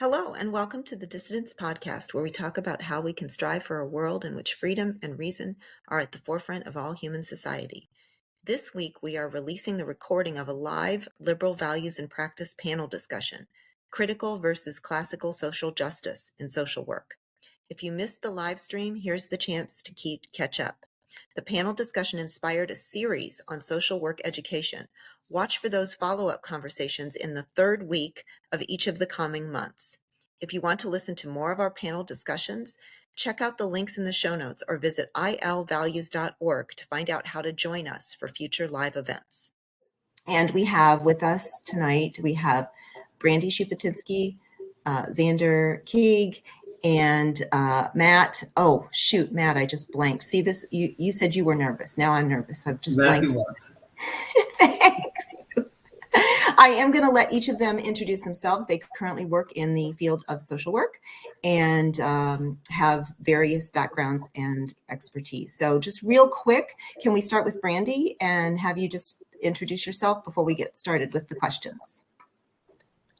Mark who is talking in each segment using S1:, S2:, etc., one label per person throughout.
S1: Hello, and welcome to the Dissidents Podcast, where we talk about how we can strive for a world in which freedom and reason are at the forefront of all human society. This week, we are releasing the recording of a live liberal values and practice panel discussion, Critical versus Classical Social Justice in Social Work. If you missed the live stream, here's the chance to catch up. The panel discussion inspired a series on social work education. Watch for those follow-up conversations in the third week of each of the coming months. If you want to listen to more of our panel discussions, check out the links in the show notes or visit ilvalues.org to find out how to join us for future live events. And we have with us tonight, we have Brandy Shupatinsky, Xander Keeg, and Matt. Oh, shoot, Matt, I just blanked. See this? You said you were nervous. Now I'm nervous. I've just blanked. Thanks. I am going to let each of them introduce themselves. They currently work in the field of social work and have various backgrounds and expertise. So just real quick, can we start with Brandy and have you just introduce yourself before we get started with the questions?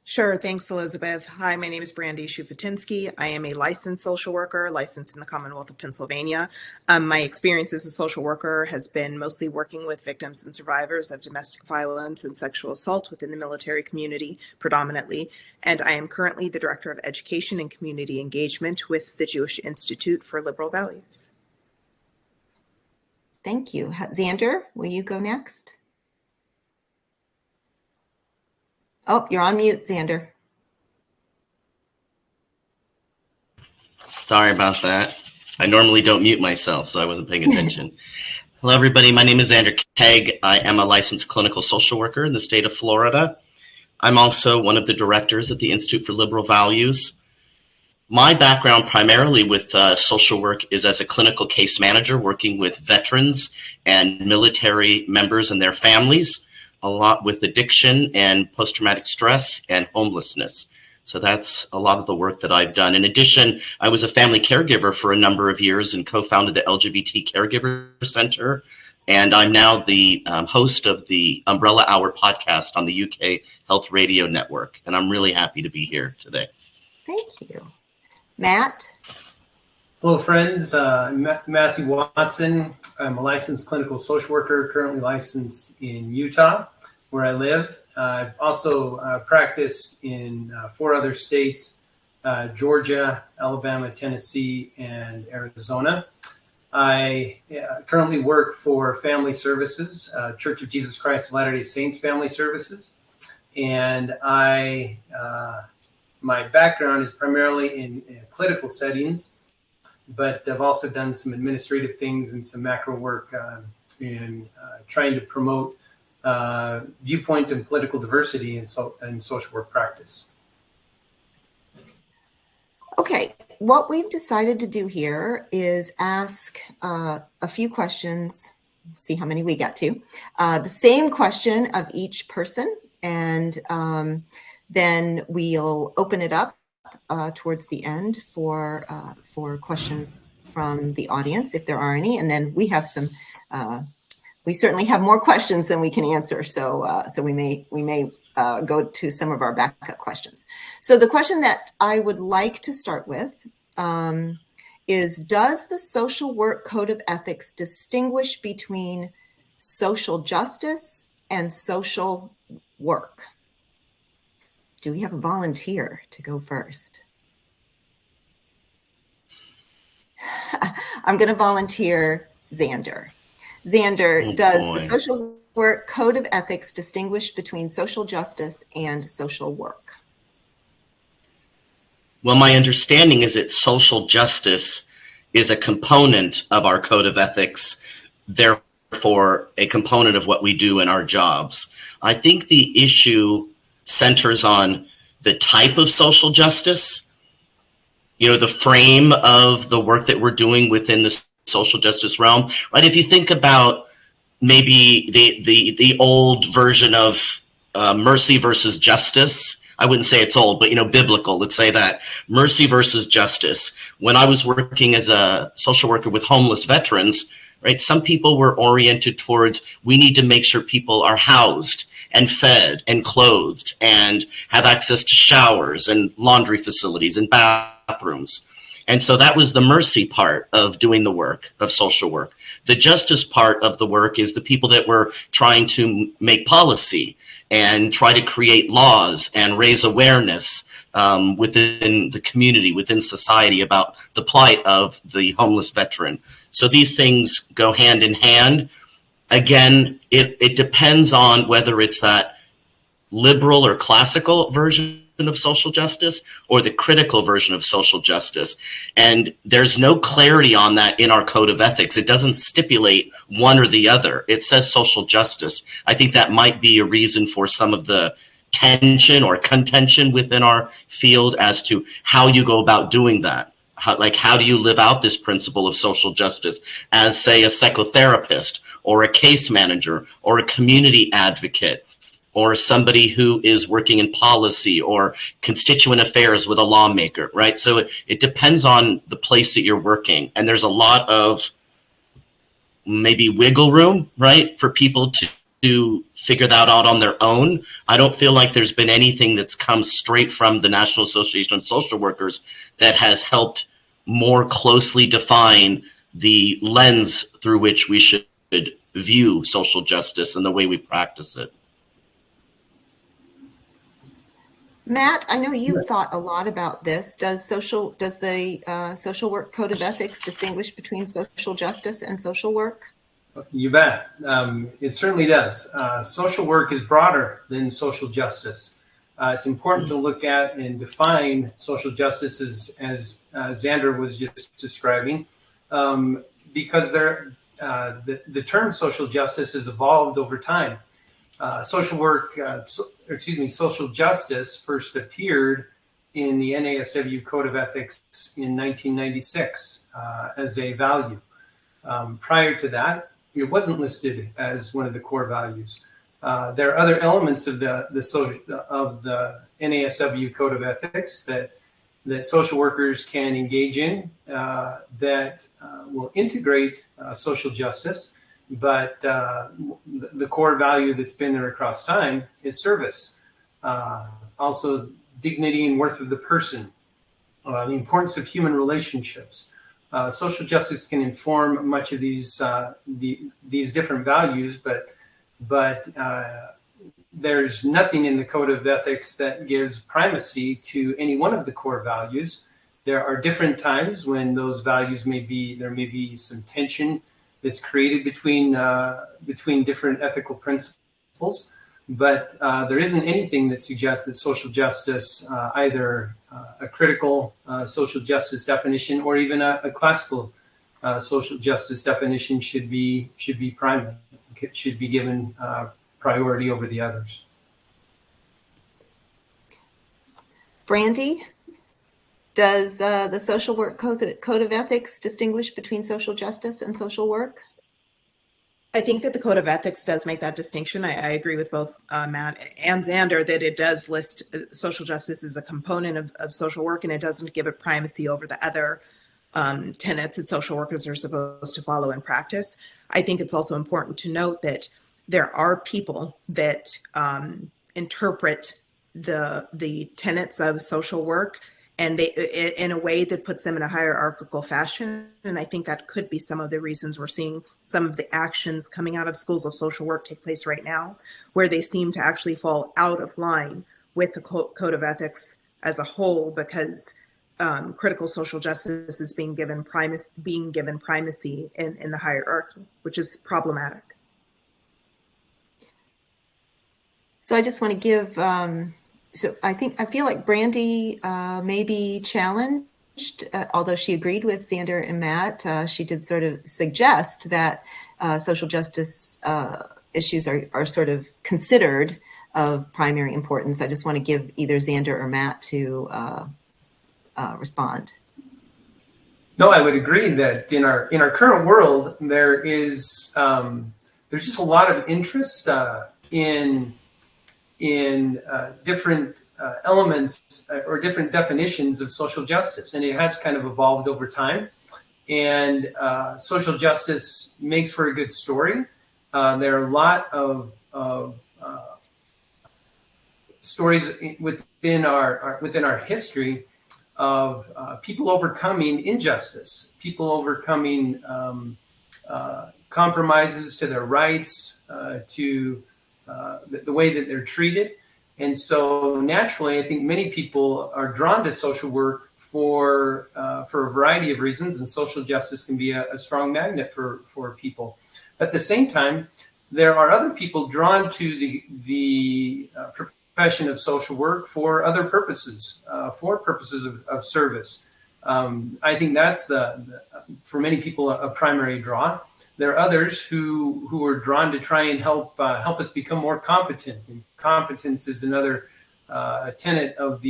S2: Sure. Thanks, Elizabeth. Hi, my name is Brandy Shupatinsky. I am a licensed social worker, licensed in the Commonwealth of Pennsylvania. My experience as a social worker has been mostly working with victims and survivors of domestic violence and sexual assault within the military community predominantly. And I am currently the Director of Education and Community Engagement with the Jewish Institute for Liberal Values.
S1: Thank you. Xander, will you go next? Oh, you're on mute, Xander.
S3: Sorry about that. I normally don't mute myself, so I wasn't paying attention. Hello, everybody. My name is Xander Keeg. I am a licensed clinical social worker in the state of Florida. I'm also one of the directors at the Institute for Liberal Values. My background primarily with social work is as a clinical case manager working with veterans and military members and their families, a lot with addiction and post-traumatic stress and homelessness. So that's a lot of the work that I've done. In addition, I was a family caregiver for a number of years and co-founded the LGBT Caregiver Center. And I'm now the host of the Umbrella Hour podcast on the UK Health Radio Network. And I'm really happy to be here today.
S1: Thank you. Matt?
S4: Hello, friends. I'm Matthew Watson. I'm a licensed clinical social worker, currently licensed in Utah, where I live. I've also practiced in 4 other states, Georgia, Alabama, Tennessee, and Arizona. I currently work for Family Services, Church of Jesus Christ of Latter-day Saints Family Services. And my background is primarily in clinical settings, but I've also done some administrative things and some macro work in trying to promote viewpoint and political diversity in social work practice.
S1: Okay, what we've decided to do here is ask a few questions, see how many we get to, the same question of each person, and then we'll open it up towards the end for questions from the audience, if there are any, and then we have some. We certainly have more questions than we can answer, so we may go to some of our backup questions. So the question that I would like to start with is: does the Social Work Code of Ethics distinguish between social justice and social work? Do we have a volunteer to go first? I'm going to volunteer Xander. Xander, does the Social Work Code of Ethics distinguish between social justice and social work?
S3: Well, my understanding is that social justice is a component of our code of ethics, therefore a component of what we do in our jobs. I think the issue centers on the type of social justice, the frame of the work that we're doing within the social justice realm, right? If you think about maybe the old version of mercy versus justice, I wouldn't say it's old, but biblical, let's say that. Mercy versus justice. When I was working as a social worker with homeless veterans, right, some people were oriented towards, we need to make sure people are housed and fed and clothed and have access to showers and laundry facilities and bathrooms. And so that was the mercy part of doing the work of social work. The justice part of the work is the people that were trying to make policy and try to create laws and raise awareness within the community, within society, about the plight of the homeless veteran. So these things go hand in hand. Again, it depends on whether it's that liberal or classical version of social justice or the critical version of social justice. And there's no clarity on that in our code of ethics. It doesn't stipulate one or the other. It says social justice. I think that might be a reason for some of the tension or contention within our field as to how you go about doing that. How do you live out this principle of social justice as, say, a psychotherapist or a case manager or a community advocate, or somebody who is working in policy or constituent affairs with a lawmaker, right? So it depends on the place that you're working. And there's a lot of maybe wiggle room, right, for people to figure that out on their own. I don't feel like there's been anything that's come straight from the National Association of Social Workers that has helped more closely define the lens through which we should view social justice and the way we practice it.
S1: Matt, I know you've thought a lot about this. Does the social work code of ethics distinguish between social justice and social work?
S4: You bet. It certainly does. Social work is broader than social justice. It's important to look at and define social justice as Xander was just describing, because the term social justice has evolved over time. Social justice first appeared in the NASW Code of Ethics in 1996 as a value. Prior to that, it wasn't listed as one of the core values. There are other elements of the NASW Code of Ethics that social workers can engage in that will integrate social justice. But the core value that's been there across time is service. Also, dignity and worth of the person, the importance of human relationships. Social justice can inform much of these different values, but there's nothing in the Code of Ethics that gives primacy to any one of the core values. There are different times when those values there may be some tension that's created between different ethical principles, but there isn't anything that suggests that social justice, either a critical social justice definition or even a classical social justice definition, should be primary, should be given priority over the others.
S1: Brandy, does the social work code of ethics distinguish between social justice and social work?
S2: I think that the Code of Ethics does make that distinction. I agree with both Matt and Xander that it does list social justice as a component of social work, and it doesn't give it primacy over the other tenets that social workers are supposed to follow in practice. I think it's also important to note that there are people that interpret the tenets of social work and they in a way that puts them in a hierarchical fashion. And I think that could be some of the reasons we're seeing some of the actions coming out of schools of social work take place right now, where they seem to actually fall out of line with the Code of Ethics as a whole, because critical social justice is being given primacy in the hierarchy, which is problematic.
S1: So I just want to give, so I feel like Brandy may be challenged, although she agreed with Xander and Matt. She did sort of suggest that social justice issues are sort of considered of primary importance. I just want to give either Xander or Matt to respond.
S4: No, I would agree that in our current world, there's just a lot of interest in different elements or different definitions of social justice, and it has kind of evolved over time. And social justice makes for a good story. There are a lot of stories within our history of people overcoming injustice, people overcoming compromises to their rights, to the way that they're treated. And so naturally, I think many people are drawn to social work for a variety of reasons, and social justice can be a strong magnet for people. At the same time, there are other people drawn to the profession of social work for other purposes, for purposes of service. I think that's for many people a primary draw. There are others who are drawn to try and help us become more competent, and competence is another tenet of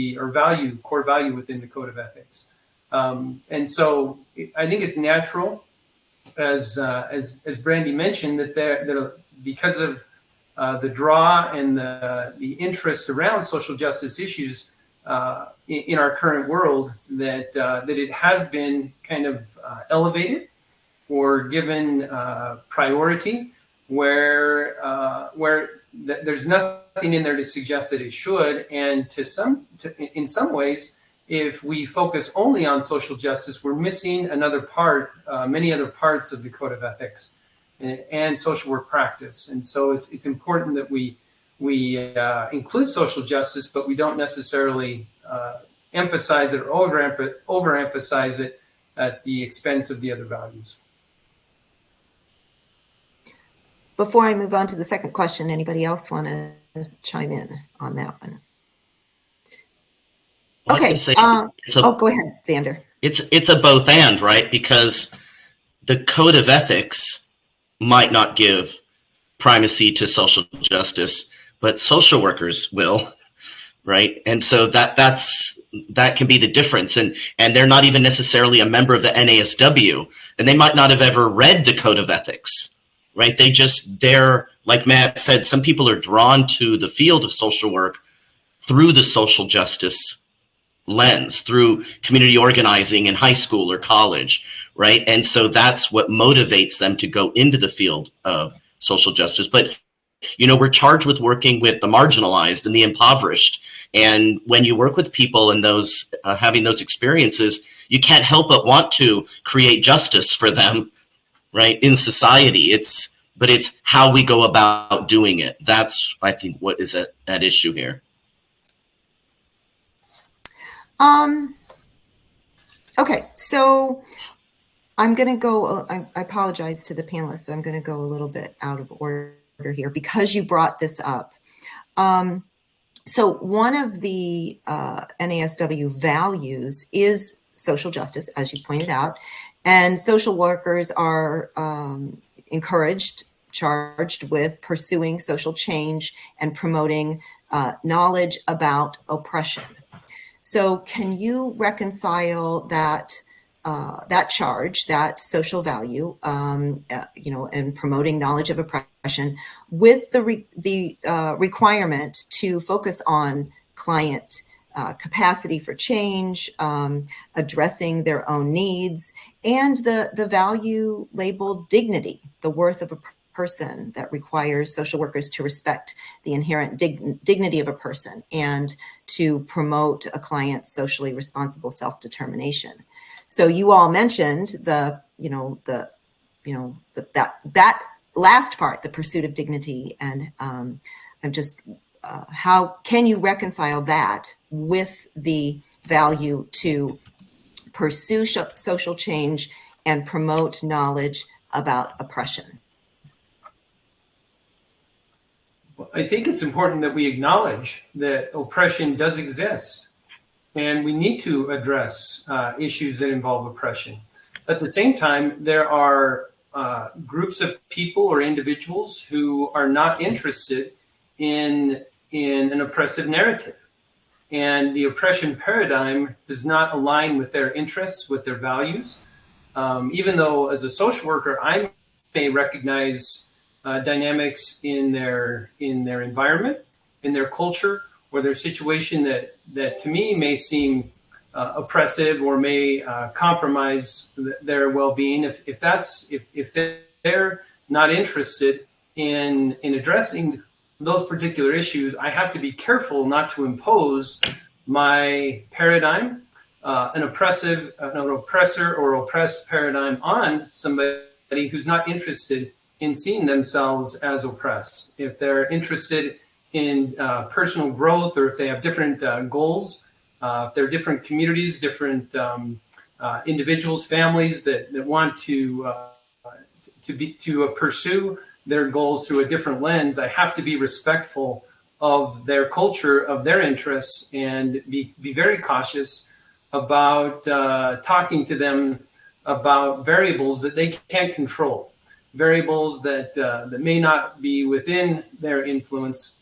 S4: core value within the code of ethics. And so I think it's natural, as Brandy mentioned, that because of the draw and the interest around social justice issues in our current world, that it has been kind of elevated or given priority, where there's nothing in there to suggest that it should. And in some ways, if we focus only on social justice, we're missing many other parts of the code of ethics and social work practice. And so it's important that we include social justice, but we don't necessarily emphasize it or overemphasize it at the expense of the other values.
S1: Before I move on to the second question, anybody else want to chime in on that one?
S3: Well,
S1: okay. Go ahead, Xander.
S3: It's a both and, right? Because the code of ethics might not give primacy to social justice, but social workers will, right? And so that can be the difference. And they're not even necessarily a member of the NASW, and they might not have ever read the code of ethics, right? They're, like Matt said, some people are drawn to the field of social work through the social justice lens, through community organizing in high school or college, right? And so that's what motivates them to go into the field of social justice. But, we're charged with working with the marginalized and the impoverished. And when you work with people and those having those experiences, you can't help but want to create justice for them, right, in society. But it's how we go about doing it. That's, I think, what is at issue here.
S1: Okay, so I'm going to go, I apologize to the panelists. I'm going to go a little bit out of order here because you brought this up. So one of the NASW values is social justice, as you pointed out, and social workers are charged with pursuing social change and promoting knowledge about oppression. So can you reconcile that charge, that social value, and promoting knowledge of oppression with the requirement to focus on client capacity for change, addressing their own needs, and the value labeled dignity, the worth of a person, that requires social workers to respect the inherent dignity of a person and to promote a client's socially responsible self-determination. So you all mentioned that last part, the pursuit of dignity, and I'm just how can you reconcile that with the value to pursue social change and promote knowledge about oppression?
S4: Well, I think it's important that we acknowledge that oppression does exist, and we need to address issues that involve oppression. At the same time, there are groups of people or individuals who are not interested in an oppressive narrative. And the oppression paradigm does not align with their interests, with their values. Even though as a social worker, I may recognize dynamics in their environment, in their culture, or their situation that to me may seem oppressive or may compromise their well-being. If they're not interested in addressing those particular issues, I have to be careful not to impose my paradigm, an oppressor or oppressed paradigm on somebody who's not interested in seeing themselves as oppressed. If they're interested in personal growth, or if they have different goals, if there are different communities, different individuals, families that want to pursue their goals through a different lens, I have to be respectful of their culture, of their interests, and be very cautious about talking to them about variables that they can't control, variables that may not be within their influence,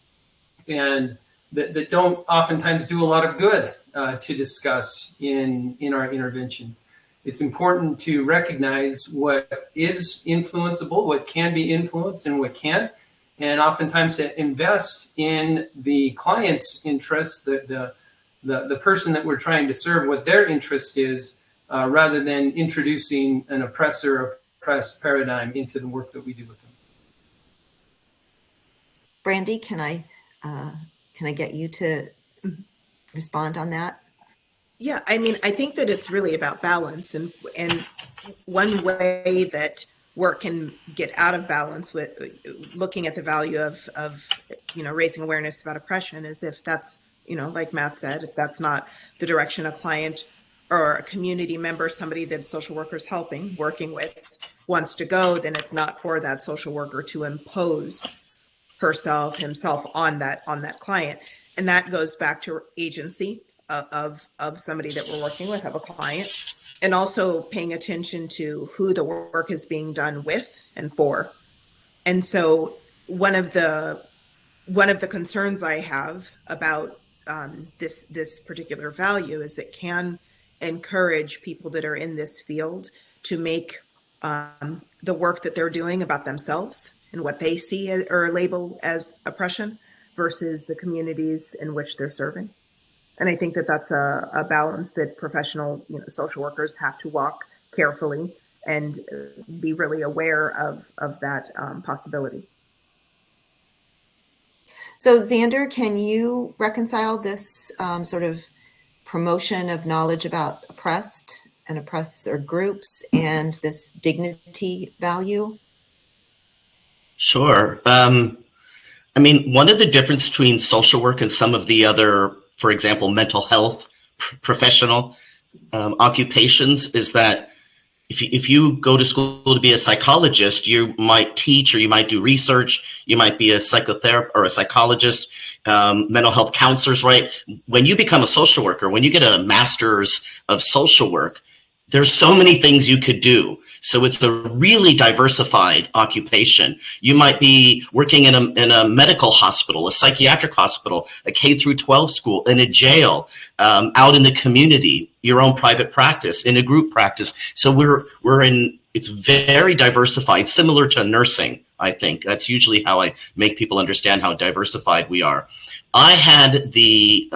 S4: and that don't oftentimes do a lot of good to discuss in our interventions. It's important to recognize what is influenceable, what can be influenced and what can't, and oftentimes to invest in the client's interest, the person that we're trying to serve, what their interest is, rather than introducing an oppressed paradigm into the work that we do with them.
S1: Brandy, can I get you to respond on that?
S2: Yeah, I mean, I think that it's really about balance, and one way that work can get out of balance with looking at the value of raising awareness about oppression is if that's, like Matt said, if that's not the direction a client or a community member, somebody that social worker's working with wants to go, then it's not for that social worker to impose himself on that client. And that goes back to agency of somebody that we're working with, of a client, and also paying attention to who the work is being done with and for. And so one of the concerns I have about this particular value is it can encourage people that are in this field to make the work that they're doing about themselves and what they see or label as oppression versus the communities in which they're serving. And I think that that's a balance that professional, social workers have to walk carefully and be really aware of that possibility.
S1: So Xander, can you reconcile this sort of promotion of knowledge about oppressed and oppressor groups and this dignity value?
S3: Sure. I mean, one of the differences between social work and some of the other, for example, mental health professional occupations is that if you go to school to be a psychologist, you might teach or you might do research, you might be a psychotherapist or a psychologist, mental health counselors, right? When you become a social worker, when you get a master's of social work, there's so many things you could do. So it's a really diversified occupation. You might be working in a medical hospital, a psychiatric hospital, a K through 12 school, in a jail, out in the community, your own private practice, in a group practice. So it's very diversified, similar to nursing, I think. That's usually how I make people understand how diversified we are. I had the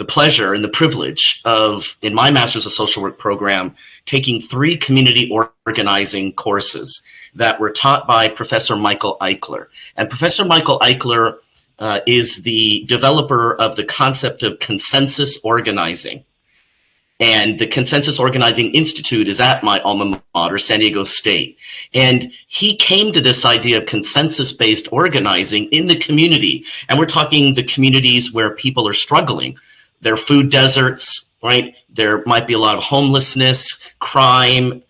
S3: pleasure and the privilege of, in my Master's of Social Work program, taking 3 community organizing courses that were taught by Professor Michael Eichler. And Professor Michael Eichler is the developer of the concept of consensus organizing. And the Consensus Organizing Institute is at my alma mater, San Diego State. And he came to this idea of consensus-based organizing in the community. And we're talking the communities where people are struggling. There are food deserts, right? There might be a lot of homelessness, crime,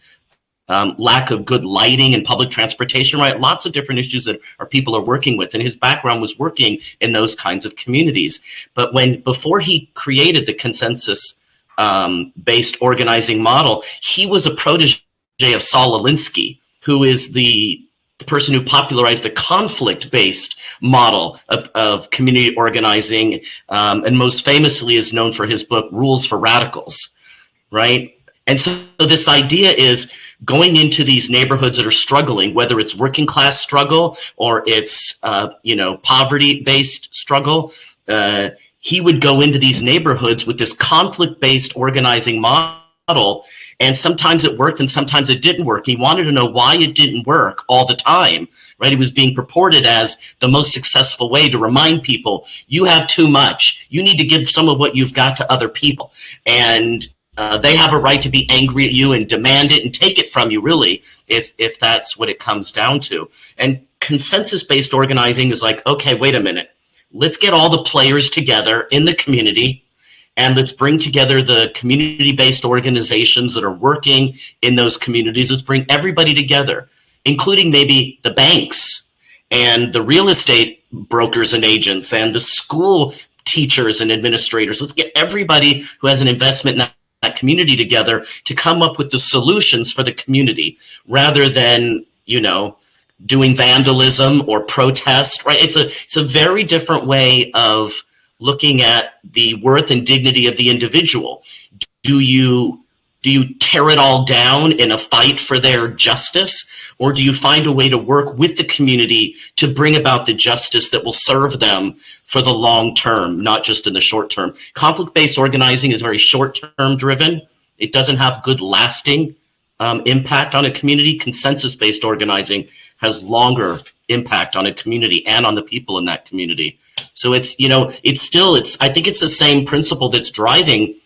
S3: lack of good lighting and public transportation, right? Lots of different issues that our people are working with. And his background was working in those kinds of communities. But before he created the consensus based organizing model, he was a protege of Saul Alinsky, who is the person who popularized the conflict-based model of community organizing, and most famously is known for his book, Rules for Radicals, right? And so this idea is going into these neighborhoods that are struggling, whether it's working class struggle or it's poverty-based struggle. He would go into these neighborhoods with this conflict-based organizing model model, and sometimes it worked and sometimes it didn't work. He wanted to know why it didn't work all the time, right? It was being purported as the most successful way to remind people, you have too much. You need to give some of what you've got to other people. And they have a right to be angry at you and demand it and take it from you, really, if that's what it comes down to. And consensus-based organizing is like, okay, wait a minute. Let's get all the players together in the community, and let's bring together the community-based organizations that are working in those communities. Let's bring everybody together, including maybe the banks and the real estate brokers and agents and the school teachers and administrators. Let's get everybody who has an investment in that community together to come up with the solutions for the community, rather than, doing vandalism or protest, right? It's a very different way of looking at the worth and dignity of the individual. Do you tear it all down in a fight for their justice, or do you find a way to work with the community to bring about the justice that will serve them for the long term, not just in the short term? Conflict-based organizing is very short-term driven. It doesn't have good lasting impact on a community. Consensus-based organizing has longer impact on a community and on the people in that community. So I think it's the same principle that's driving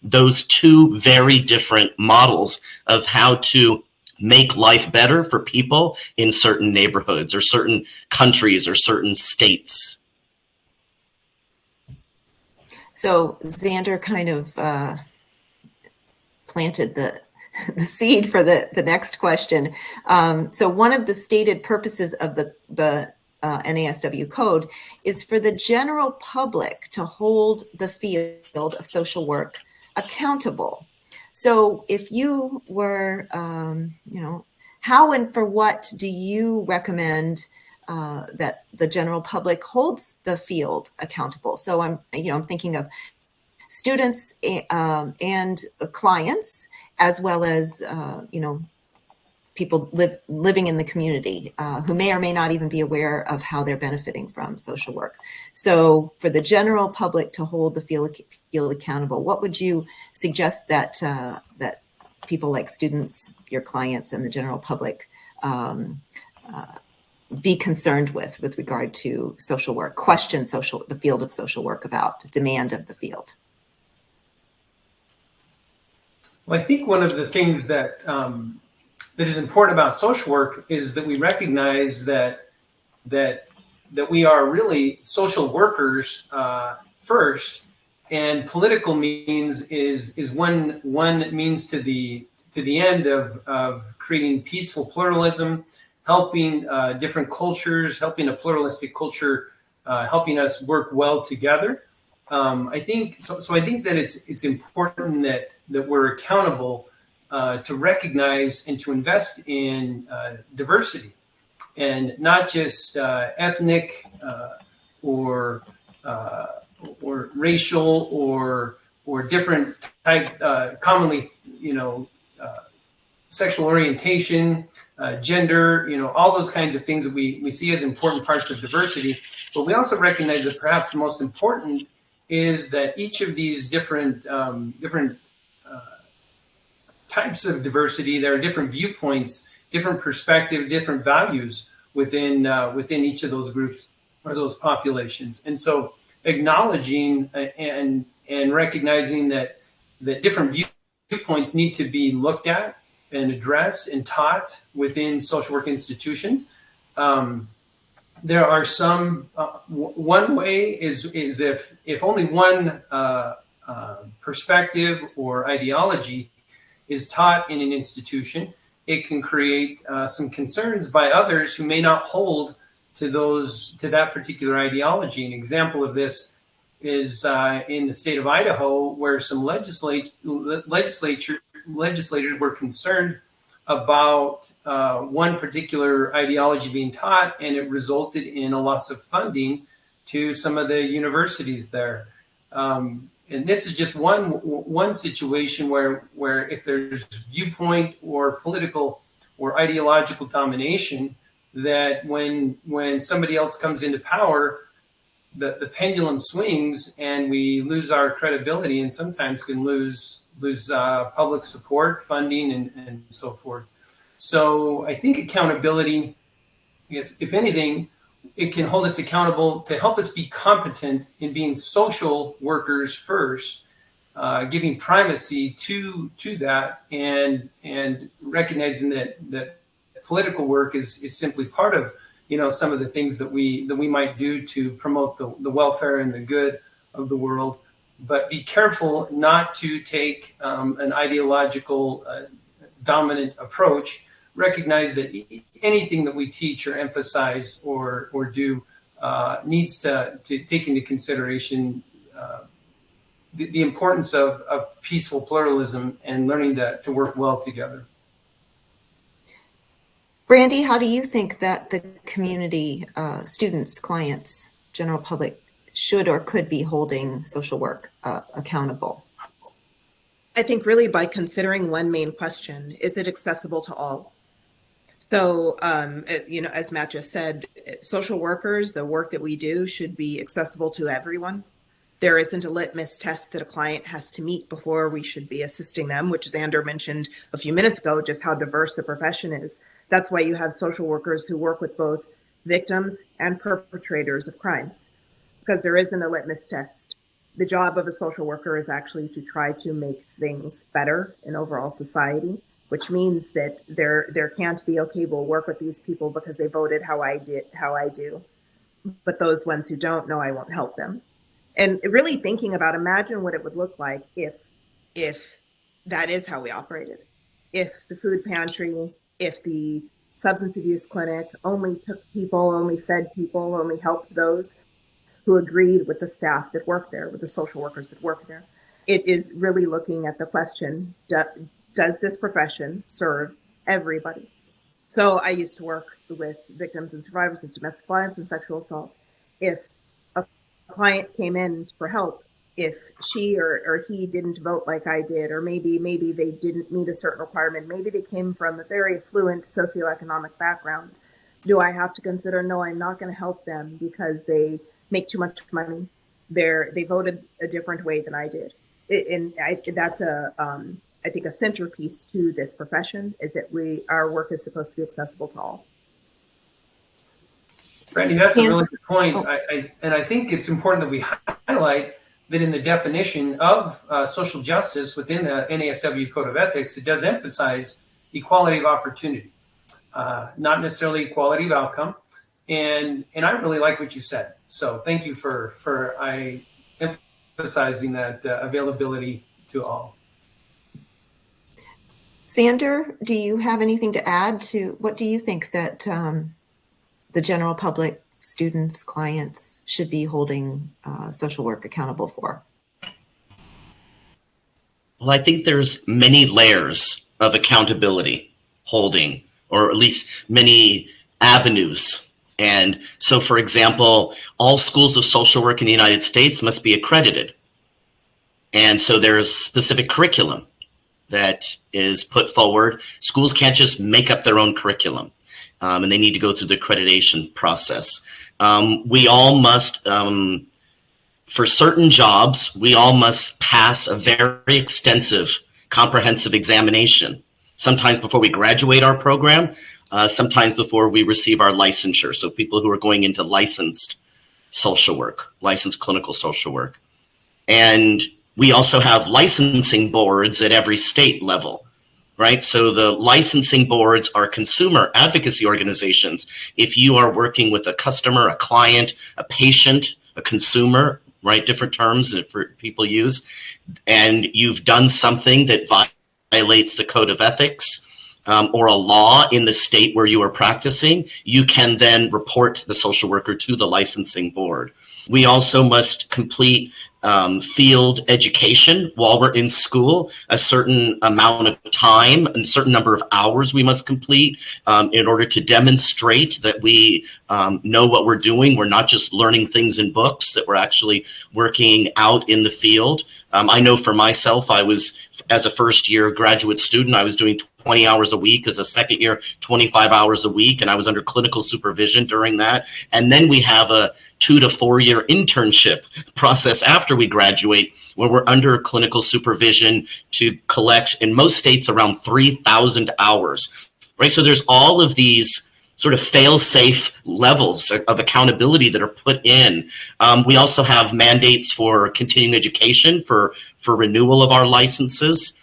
S3: those two very different models of how to make life better for people in certain neighborhoods or certain countries or certain states.
S1: So Xander kind of planted the seed for the next question. So one of the stated purposes of the NASW code is for the general public to hold the field of social work accountable. So if you were, how and for what do you recommend that the general public holds the field accountable? So I'm thinking of students and clients, as well as, people living in the community who may or may not even be aware of how they're benefiting from social work. So for the general public to hold the field accountable, what would you suggest that that people like students, your clients, and the general public be concerned with regard to social work, question the field of social work about, demand of the field?
S4: Well, I think one of the things that that is important about social work is that we recognize that we are really social workers first, and political means is one means to the end of creating peaceful pluralism, helping different cultures, helping a pluralistic culture, helping us work well together. I think that it's important that we're accountable to recognize and to invest in diversity, and not just ethnic or racial or different type, commonly sexual orientation, gender, all those kinds of things that we see as important parts of diversity. But we also recognize that perhaps the most important is that each of these different types of diversity, there are different viewpoints, different perspectives, different values within each of those groups or those populations. And so acknowledging and recognizing that different viewpoints need to be looked at and addressed and taught within social work institutions. There are some, one way is if only one perspective or ideology is taught in an institution, it can create some concerns by others who may not hold to that particular ideology. An example of this is in the state of Idaho, where some legislators were concerned about one particular ideology being taught, and it resulted in a loss of funding to some of the universities there. And this is just one situation where if there's viewpoint or political or ideological domination, that when somebody else comes into power, the pendulum swings and we lose our credibility, and sometimes can lose public support, funding, and so forth. So I think accountability, if anything, it can hold us accountable to help us be competent in being social workers first, giving primacy to that, and recognizing that political work is simply part of some of the things that we might do to promote the welfare and the good of the world. But be careful not to take an ideological dominant approach. Recognize that anything that we teach or emphasize or do needs to take into consideration the importance of peaceful pluralism and learning to work well together.
S1: Brandy, how do you think that the community, students, clients, general public should or could be holding social work accountable?
S2: I think really by considering one main question: is it accessible to all? So, as Matt just said, social workers, the work that we do should be accessible to everyone. There isn't a litmus test that a client has to meet before we should be assisting them, which Xander mentioned a few minutes ago, just how diverse the profession is. That's why you have social workers who work with both victims and perpetrators of crimes, because there isn't a litmus test. The job of a social worker is actually to try to make things better in overall society, which means that there can't be, okay, we'll work with these people because they voted how I do. But those ones who don't, no, I won't help them. And really thinking about, imagine what it would look like if that is how we operated. If the food pantry, if the substance abuse clinic only took people, only fed people, only helped those who agreed with the staff that worked there, with the social workers that work there. It is really looking at the question, does this profession serve everybody? So I used to work with victims and survivors of domestic violence and sexual assault. If a client came in for help, if she or he didn't vote like I did, or maybe they didn't meet a certain requirement, maybe they came from a very affluent socioeconomic background, do I have to consider, no, I'm not going to help them because they make too much money? They voted a different way than I did. That's I think a centerpiece to this profession, is that our work is supposed to be accessible to all.
S4: Brandy, that's a really good point. I think it's important that we highlight that in the definition of social justice within the NASW Code of Ethics, it does emphasize equality of opportunity, not necessarily equality of outcome. And I really like what you said. So thank you for emphasizing that availability to all.
S1: Xander, do you have anything to add to what do you think that the general public, students, clients should be holding social work accountable for?
S3: Well, I think there's many layers of accountability holding, or at least many avenues. And so, for example, all schools of social work in the United States must be accredited. And so there's specific curriculum that is put forward. Schools can't just make up their own curriculum, and they need to go through the accreditation process. We all must, for certain jobs, we all must pass a very extensive, comprehensive examination, sometimes before we graduate our program, sometimes before we receive our licensure. So people who are going into licensed social work, licensed clinical social work. And we also have licensing boards at every state level, right? So the licensing boards are consumer advocacy organizations. If you are working with a customer, a client, a patient, a consumer, right? Different terms that people use, and you've done something that violates the code of ethics or a law in the state where you are practicing, you can then report the social worker to the licensing board. We also must complete field education while we're in school, a certain amount of time, a certain number of hours we must complete in order to demonstrate that we know what we're doing. We're not just learning things in books, that we're actually working out in the field. I know for myself, I was, as a first year graduate student, I was doing 20 hours a week. As a second year, 25 hours a week, and I was under clinical supervision during that. And then we have 2 to 4 year internship process after we graduate, where we're under clinical supervision to collect, in most states, around 3,000 hours, right? So there's all of these sort of fail-safe levels of accountability that are put in. We also have mandates for continuing education for renewal of our licenses.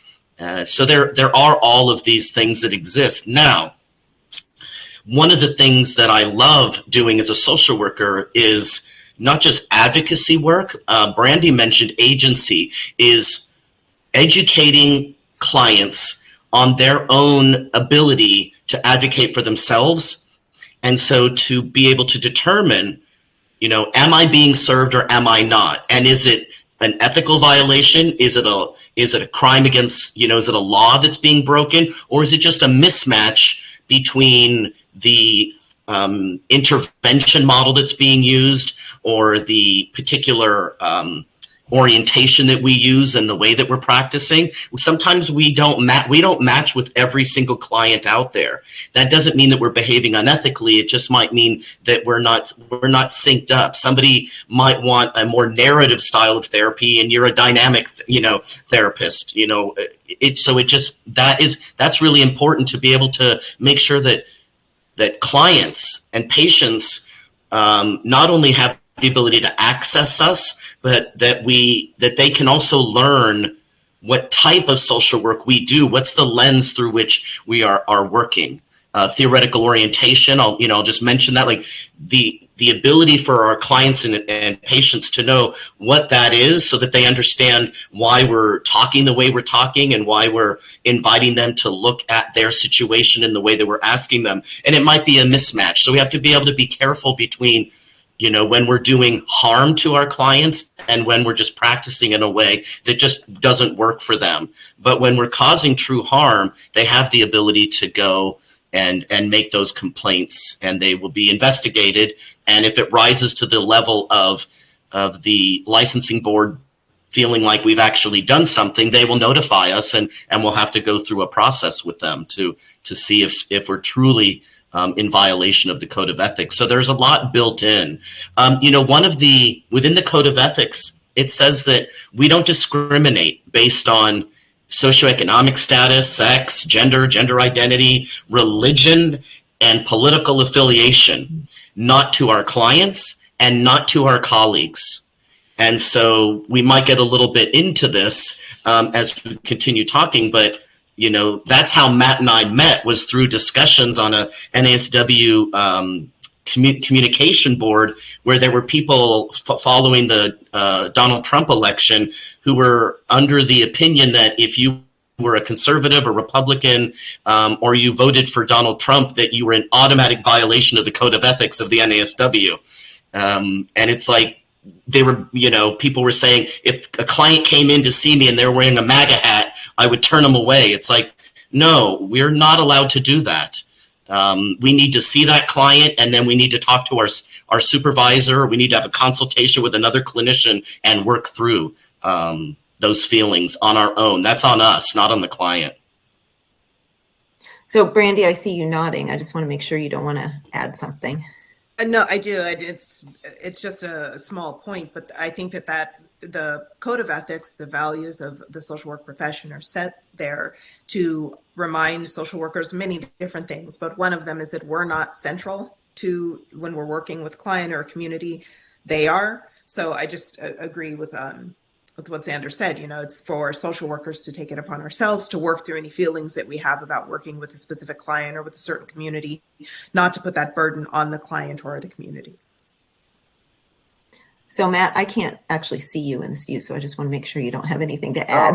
S3: So there are all of these things that exist. Now, one of the things that I love doing as a social worker is not just advocacy work. Brandy mentioned agency, is educating clients on their own ability to advocate for themselves. And so to be able to determine, am I being served or am I not? And is it an ethical violation? Is it a crime against, is it a law that's being broken? Or is it just a mismatch between the intervention model that's being used or the particular orientation that we use and the way that we're practicing? Sometimes we don't match with every single client out there. That doesn't mean that we're behaving unethically. It just might mean that we're not synced up. Somebody might want a more narrative style of therapy, and you're a dynamic, therapist. That's really important to be able to make sure that clients and patients not only have the ability to access us, but that they can also learn what type of social work we do. What's the lens through which we are working? Theoretical orientation. I'll just mention that, like the ability for our clients and patients to know what that is, so that they understand why we're talking the way we're talking and why we're inviting them to look at their situation in the way that we're asking them. And it might be a mismatch. So we have to be able to be careful between when we're doing harm to our clients and when we're just practicing in a way that just doesn't work for them. But when we're causing true harm, they have the ability to go and make those complaints, and they will be investigated. And if it rises to the level of the licensing board feeling like we've actually done something, they will notify us, and we'll have to go through a process with them to see if we're truly in violation of the code of ethics. So there's a lot built in. Within the code of ethics, it says that we don't discriminate based on socioeconomic status, sex, gender identity, religion, and political affiliation, not to our clients and not to our colleagues. And so we might get a little bit into this as we continue talking, but that's how Matt and I met, was through discussions on a NASW communication board, where there were people following the Donald Trump election who were under the opinion that if you were a conservative or Republican, or you voted for Donald Trump, that you were in automatic violation of the code of ethics of the NASW. And it's like, people were saying, if a client came in to see me and they're wearing a MAGA hat, I would turn them away. It's like, no, we're not allowed to do that. We need to see that client, and then we need to talk to our supervisor. We need to have a consultation with another clinician and work through those feelings on our own. That's on us, not on the client.
S1: So, Brandy, I see you nodding. I just want to make sure you don't want to add something.
S2: No, I do. It's just a small point, but I think that the code of ethics, the values of the social work profession, are set there to remind social workers many different things. But one of them is that we're not central to when we're working with a client or a community. They are. So I just agree with what Xander said. It's for social workers to take it upon ourselves to work through any feelings that we have about working with a specific client or with a certain community, not to put that burden on the client or the community.
S1: So, Matt, I can't actually see you in this view, so I just want to make sure you don't have anything to add.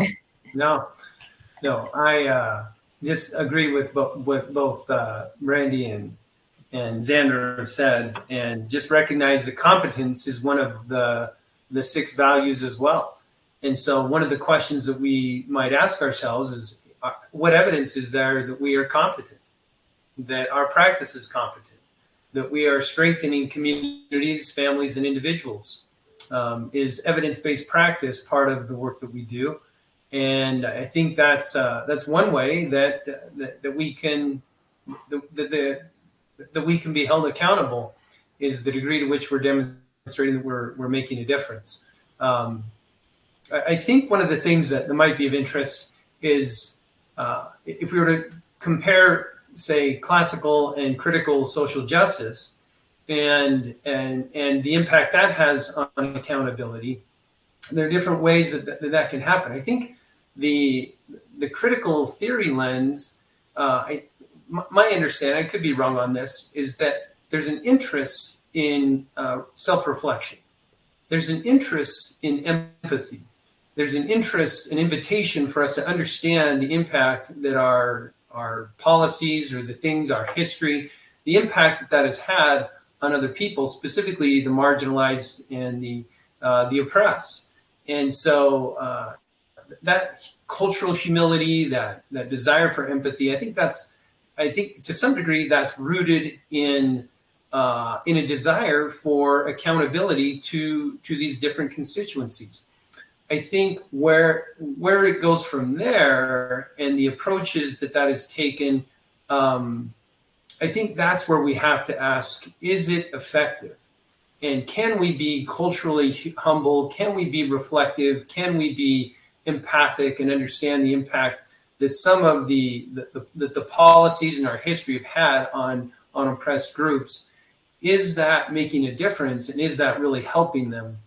S4: No, I just agree with what both Randy and Xander have said, and just recognize that competence is one of the 6 values as well. And so one of the questions that we might ask ourselves is, what evidence is there that we are competent, that our practice is competent, that we are strengthening communities, families, and individuals? Is evidence-based practice part of the work that we do? And I think that's one way that we can that we can be held accountable, is the degree to which we're demonstrating that we're making a difference. I think one of the things that might be of interest is if we were to compare, say, classical and critical social justice and the impact that has on accountability, there are different ways that can happen. I think the critical theory lens, my understanding, I could be wrong on this, is that there's an interest in self-reflection. There's an interest in empathy. There's an interest, an invitation for us to understand the impact that our policies or the things, our history, the impact that has had on other people, specifically the marginalized and the oppressed. And so that cultural humility, that desire for empathy, I think to some degree that's rooted in a desire for accountability to these different constituencies. I think where it goes from there and the approaches that is taken, I think that's where we have to ask, is it effective? And can we be culturally humble? Can we be reflective? Can we be empathic and understand the impact that some of the policies in our history have had on oppressed groups? Is that making a difference? And is that really helping them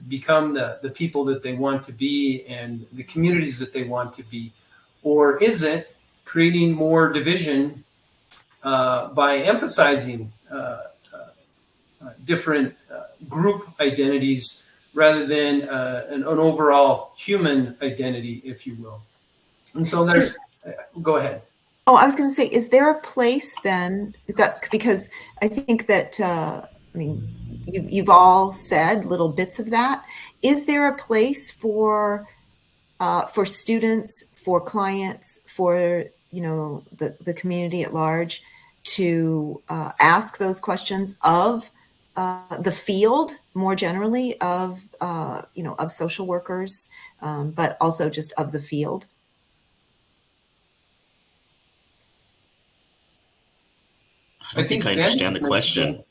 S4: become the people that they want to be and the communities that they want to be? Or is it creating more division by emphasizing different group identities rather than an overall human identity, if you will? And so there's, go ahead.
S1: Oh, I was going to say, is there a place then that, because I think that, I mean, you've all said little bits of that. Is there a place for students, for clients, for, you know, the community at large to ask those questions of the field more generally, of you know, of social workers, but also just of the field?
S3: I think I understand the question.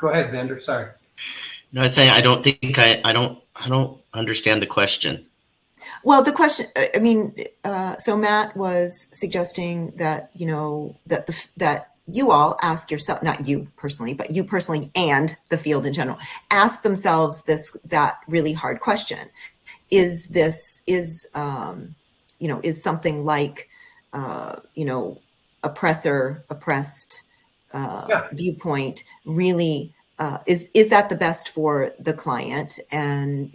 S4: Go ahead, Xander. Sorry.
S3: No, I was saying I don't understand the question.
S1: Well, the question, I mean, so Matt was suggesting that, you know, that you all ask yourself, not you personally, but you personally and the field in general, ask themselves that really hard question. Is you know, is something like, you know, oppressor, oppressed viewpoint really, is that the best for the client? And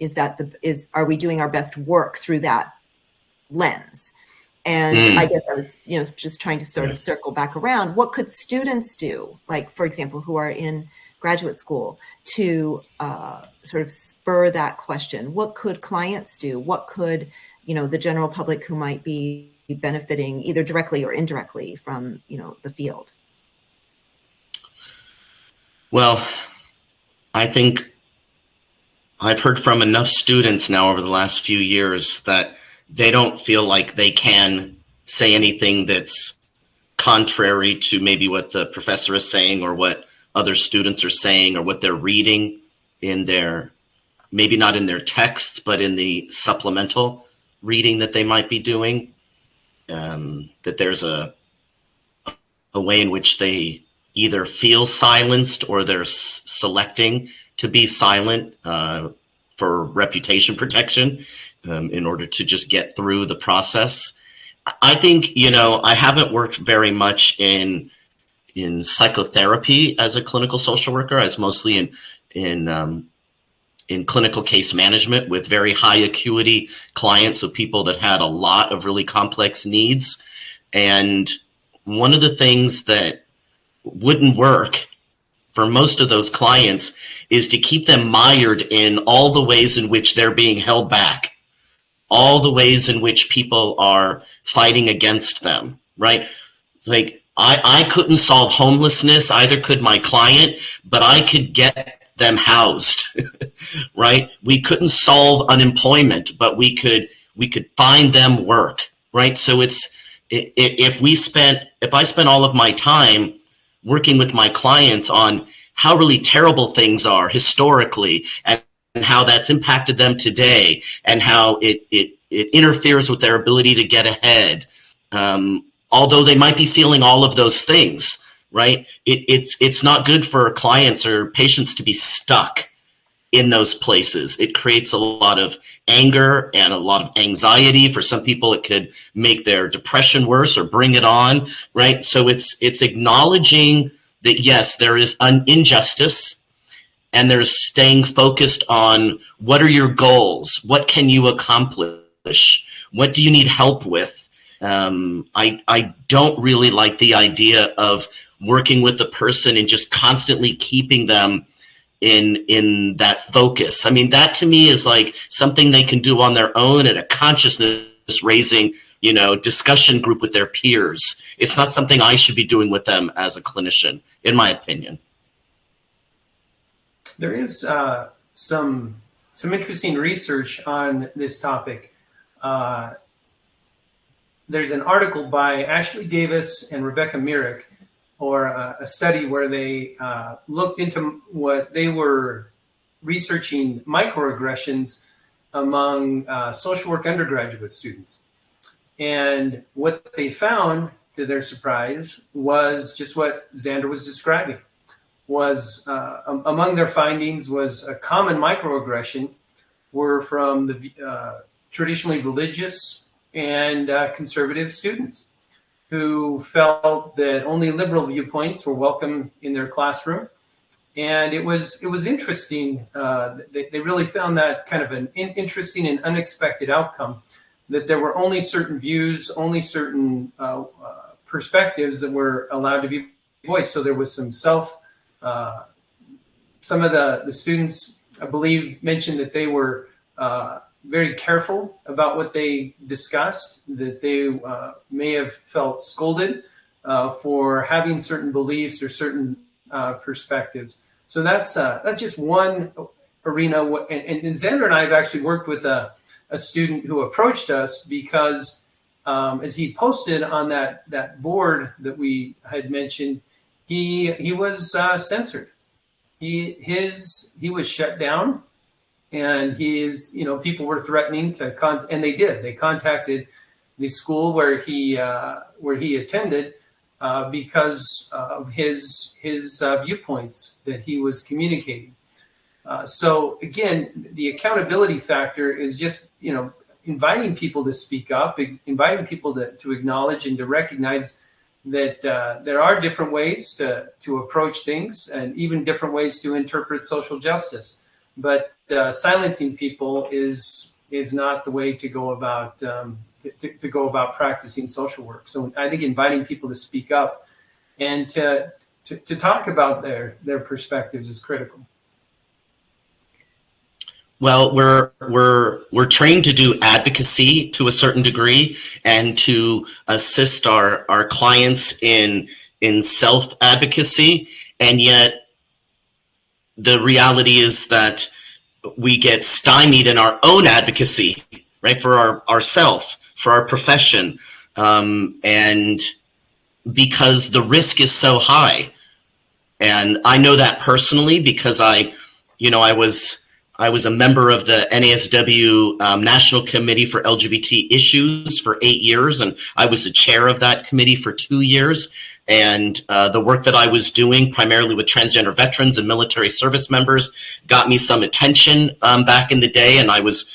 S1: are we doing our best work through that lens? And I guess I was, you know, just trying to sort of circle back around. What could students do, like, for example, who are in graduate school, to sort of spur that question? What could clients do? What could, you know, the general public who might be benefiting either directly or indirectly from, you know, the field?
S3: Well, I think I've heard from enough students now over the last few years that they don't feel like they can say anything that's contrary to maybe what the professor is saying or what other students are saying or what they're reading in their, maybe not in their texts, but in the supplemental reading that they might be doing. That there's a way in which they either feel silenced or they're selecting to be silent for reputation protection in order to just get through the process. I think, you know, I haven't worked very much in psychotherapy as a clinical social worker. I was mostly in clinical case management with very high acuity clients, of people that had a lot of really complex needs. And one of the things that wouldn't work for most of those clients is to keep them mired in all the ways in which they're being held back, all the ways in which people are fighting against them, right? It's like, I couldn't solve homelessness, either could my client, but I could get them housed, right? We couldn't solve unemployment, but we could find them work, right? So if I spent all of my time working with my clients on how really terrible things are historically, and how that's impacted them today, and how it interferes with their ability to get ahead. Although they might be feeling all of those things, right? It's not good for clients or patients to be stuck in those places. It creates a lot of anger and a lot of anxiety. For some people, it could make their depression worse or bring it on, right? So it's acknowledging that, yes, there is an injustice, and there's staying focused on what are your goals? What can you accomplish? What do you need help with? I don't really like the idea of working with the person and just constantly keeping them in that focus. I mean, that to me is like something they can do on their own at a consciousness raising, discussion group with their peers. It's not something I should be doing with them as a clinician, in my opinion.
S4: There is some interesting research on this topic. There's an article by Ashley Davis and Rebecca Myrick, or a study where they looked into what they were researching microaggressions among social work undergraduate students. And what they found, to their surprise, was just what Xander was describing. Was among their findings was a common microaggression were from the traditionally religious and conservative students, who felt that only liberal viewpoints were welcome in their classroom. And it was interesting. They really found that kind of an interesting and unexpected outcome, that there were only certain views, only certain perspectives that were allowed to be voiced. So there was some some of the students, I believe, mentioned that they were very careful about what they discussed, that they may have felt scolded for having certain beliefs or certain perspectives. So that's just one arena. And Xander and I have actually worked with a student who approached us because as he posted on that board that we had mentioned, he was censored. He was shut down. And people were threatening to and they did. They contacted the school where he attended because of his viewpoints that he was communicating. So again, the accountability factor is just inviting people to speak up, inviting people to acknowledge and to recognize that there are different ways to approach things, and even different ways to interpret social justice. But silencing people is not the way to go about practicing social work. So I think inviting people to speak up and to talk about their perspectives is critical.
S3: Well, we're trained to do advocacy to a certain degree, and to assist our clients in self-advocacy, and yet the reality is that we get stymied in our own advocacy, right, for ourself, for our profession, and because the risk is so high. And I know that personally because I was a member of the NASW National Committee for LGBT Issues for 8 years, and I was the chair of that committee for 2 years. And the work that I was doing, primarily with transgender veterans and military service members, got me some attention back in the day. And I was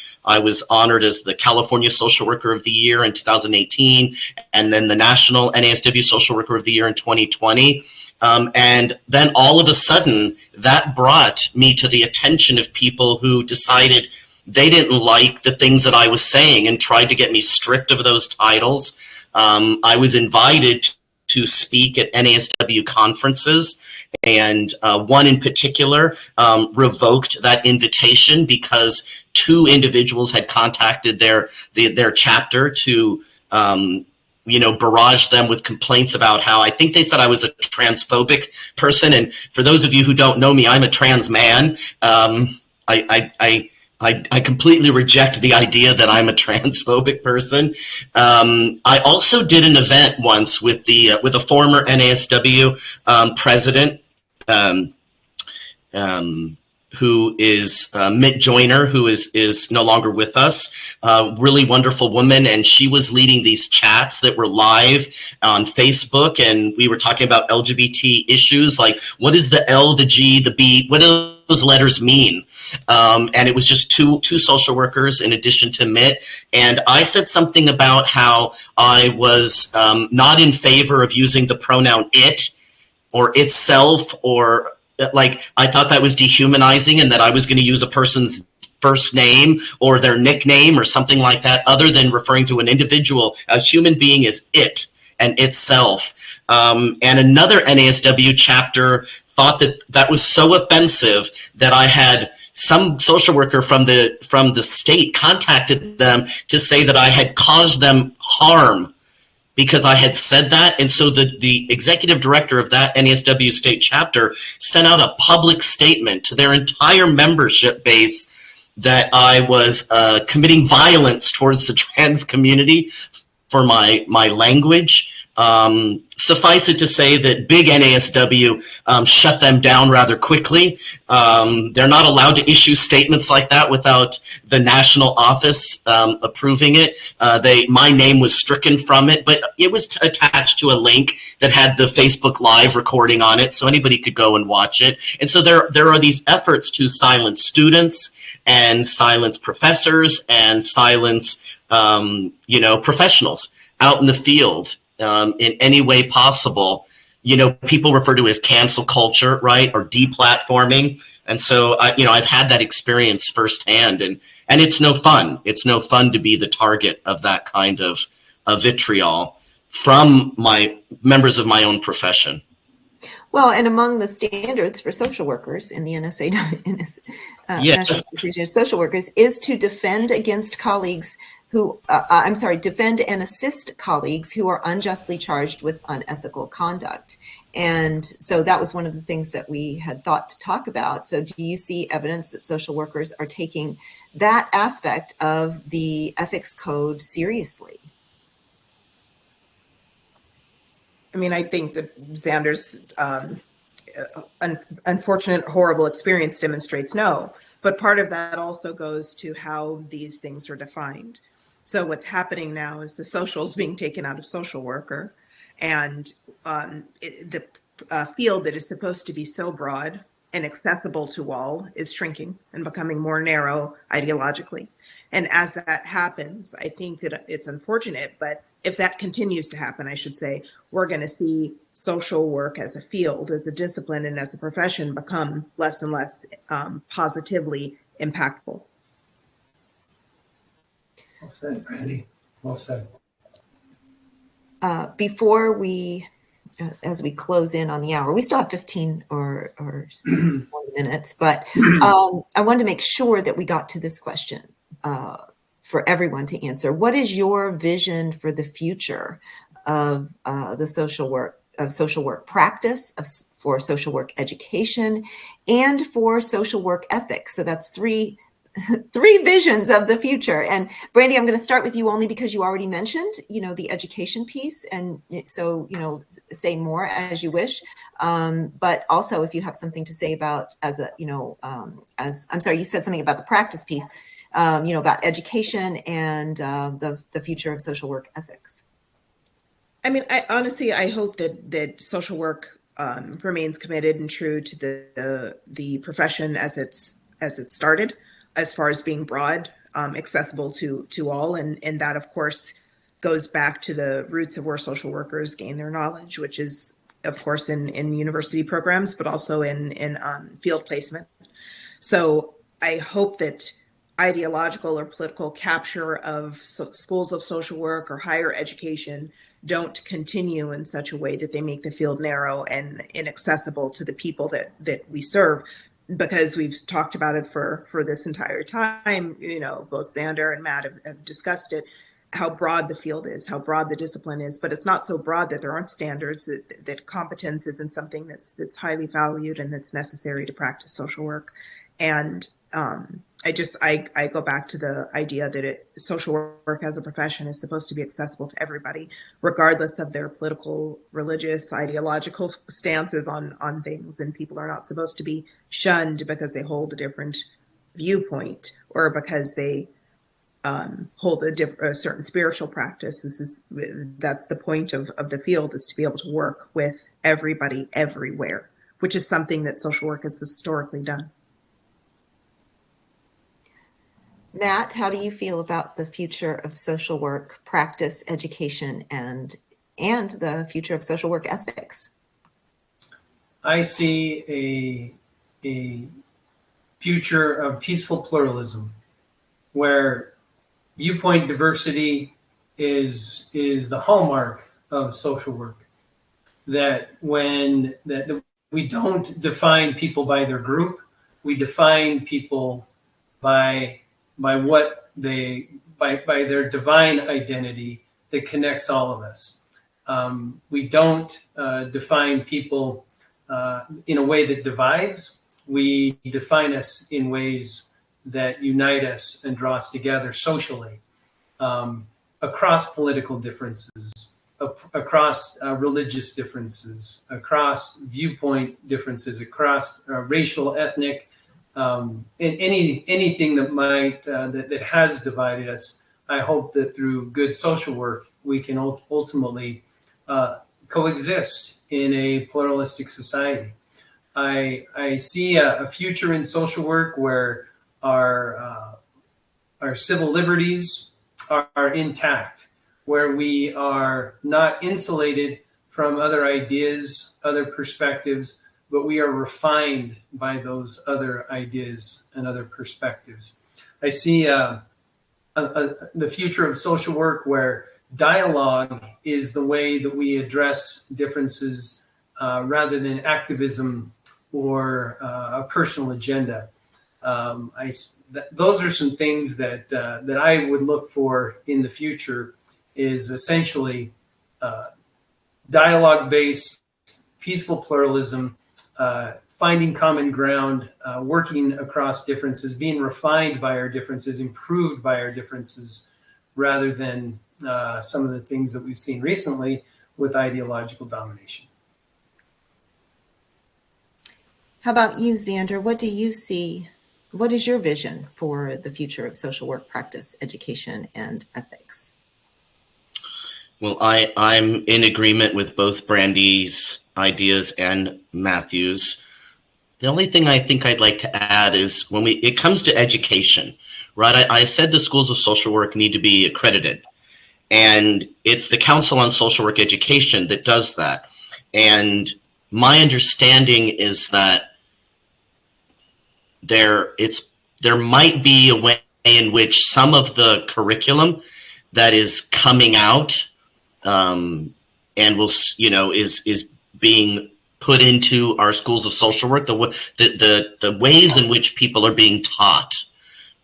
S3: honored as the California Social Worker of the Year in 2018, and then the National NASW Social Worker of the Year in 2020. And then all of a sudden, that brought me to the attention of people who decided they didn't like the things that I was saying and tried to get me stripped of those titles. I was invited to speak at NASW conferences, and one in particular revoked that invitation because 2 individuals had contacted their chapter to barrage them with complaints about how, I think they said I was a transphobic person. And for those of you who don't know me, I'm a trans man. I completely reject the idea that I'm a transphobic person. I also did an event once with a former NASW president, who is Mitt Joyner, who is no longer with us, really wonderful woman. And she was leading these chats that were live on Facebook. And we were talking about LGBT issues, like what is the L, the G, the B, what do those letters mean? And it was just two social workers in addition to Mitt. And I said something about how I was not in favor of using the pronoun it or itself, or like I thought that was dehumanizing, and that I was going to use a person's first name or their nickname or something like that, other than referring to an individual. A human being is it and itself. And another NASW chapter thought that that was so offensive that I had some social worker from the state contacted them to say that I had caused them harm because I had said that. And so the executive director of that NASW state chapter sent out a public statement to their entire membership base that I was committing violence towards the trans community for my language. Suffice it to say that big NASW shut them down rather quickly. They're not allowed to issue statements like that without the national office approving it. My name was stricken from it, but it was attached to a link that had the Facebook Live recording on it, so anybody could go and watch it. And so there are these efforts to silence students and silence professors and silence professionals out in the field. In any way possible. People refer to it as cancel culture, right, or deplatforming. And so I've had that experience firsthand, and it's no fun. It's no fun to be the target of that kind of vitriol from my members of my own profession.
S1: Well, and among the standards for social workers in the NSA, National Association of Social Workers, is to defend against colleagues who, defend and assist colleagues who are unjustly charged with unethical conduct. And so that was one of the things that we had thought to talk about. So do you see evidence that social workers are taking that aspect of the ethics code seriously?
S2: I mean, I think that Xander's unfortunate, horrible experience demonstrates no. But part of that also goes to how these things are defined. So what's happening now is the social is being taken out of social worker, and the field that is supposed to be so broad and accessible to all is shrinking and becoming more narrow ideologically. And as that happens, I think that it's unfortunate, but if that continues to happen, I should say, we're going to see social work as a field, as a discipline, and as a profession become less and less positively impactful.
S4: Well said, Brandy. Well said.
S1: Before we, as we close in on the hour, we still have 15 or 20 minutes, but I wanted to make sure that we got to this question for everyone to answer. What is your vision for the future of the social work practice, for social work education, and for social work ethics? So that's three visions of the future. And Brandy, I'm going to start with you only because you already mentioned, the education piece. And so, say more as you wish. But also if you have something to say about I'm sorry, you said something about the practice piece, about education and the future of social work ethics.
S2: I mean, I hope that social work remains committed and true to the profession as it started, as far as being broad, accessible to all. And that, of course, goes back to the roots of where social workers gain their knowledge, which is, of course, in university programs, but also in field placement. So I hope that ideological or political capture of schools of social work or higher education don't continue in such a way that they make the field narrow and inaccessible to the people that we serve. Because we've talked about it for this entire time, both Xander and Matt have discussed it, how broad the field is, how broad the discipline is, but it's not so broad that there aren't standards, that competence isn't something that's highly valued and that's necessary to practice social work. And I go back to the idea that social work as a profession is supposed to be accessible to everybody, regardless of their political, religious, ideological stances on things. And people are not supposed to be shunned because they hold a different viewpoint or because they hold a certain spiritual practice. That's the point of the field, is to be able to work with everybody everywhere, which is something that social work has historically done.
S1: Matt, how do you feel about the future of social work practice, education, and the future of social work ethics?
S4: I see a future of peaceful pluralism, where viewpoint diversity is the hallmark of social work. That we don't define people by their group, we define people by their divine identity that connects all of us. We don't define people in a way that divides. We define us in ways that unite us and draw us together socially, across political differences, across religious differences, across viewpoint differences, across racial, ethnic, and anything that has divided us. I hope that through good social work, we can ultimately coexist in a pluralistic society. I see a future in social work where our civil liberties are intact, where we are not insulated from other ideas, other perspectives, but we are refined by those other ideas and other perspectives. I see the future of social work where dialogue is the way that we address differences rather than activism or a personal agenda. Those are some things that I would look for in the future, is essentially dialogue-based, peaceful pluralism, finding common ground, working across differences, being refined by our differences, improved by our differences, rather than some of the things that we've seen recently with ideological domination.
S1: How about you, Xander? What do you see? What is your vision for the future of social work practice, education, and ethics?
S3: Well, I'm in agreement with both Brandy's ideas and Matthew's. The only thing I think I'd like to add is when it comes to education, right? I said the schools of social work need to be accredited, and it's the Council on Social Work Education that does that. And my understanding is that there might be a way in which some of the curriculum that is coming out and is being put into our schools of social work, the ways in which people are being taught,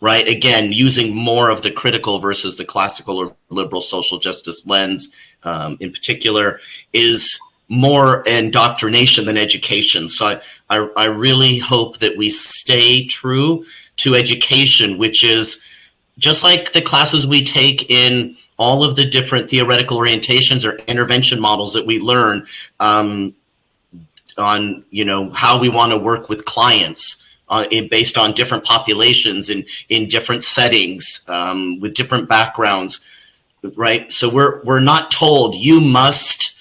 S3: right? Again, using more of the critical versus the classical or liberal social justice lens in particular, is more indoctrination than education. So I really hope that we stay true to education, which is just like the classes we take in all of the different theoretical orientations or intervention models that we learn on, how we want to work with clients based on different populations and in different settings with different backgrounds, right? So we're not told you must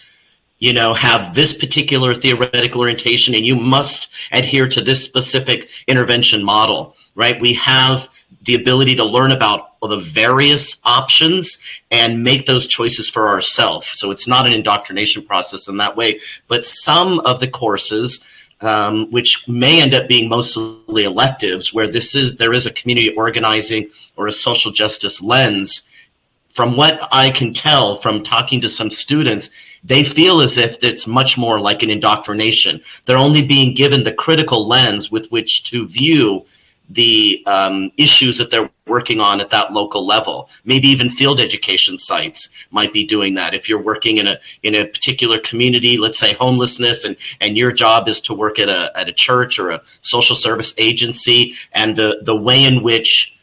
S3: have this particular theoretical orientation and you must adhere to this specific intervention model, right? We have the ability to learn about the various options and make those choices for ourselves. So it's not an indoctrination process in that way, but some of the courses, which may end up being mostly electives, where there is a community organizing or a social justice lens. From what I can tell from talking to some students, they feel as if it's much more like an indoctrination. They're only being given the critical lens with which to view the issues that they're working on at that local level. Maybe even field education sites might be doing that. If you're working in a particular community, let's say homelessness, and your job is to work at a church or a social service agency, and the way in which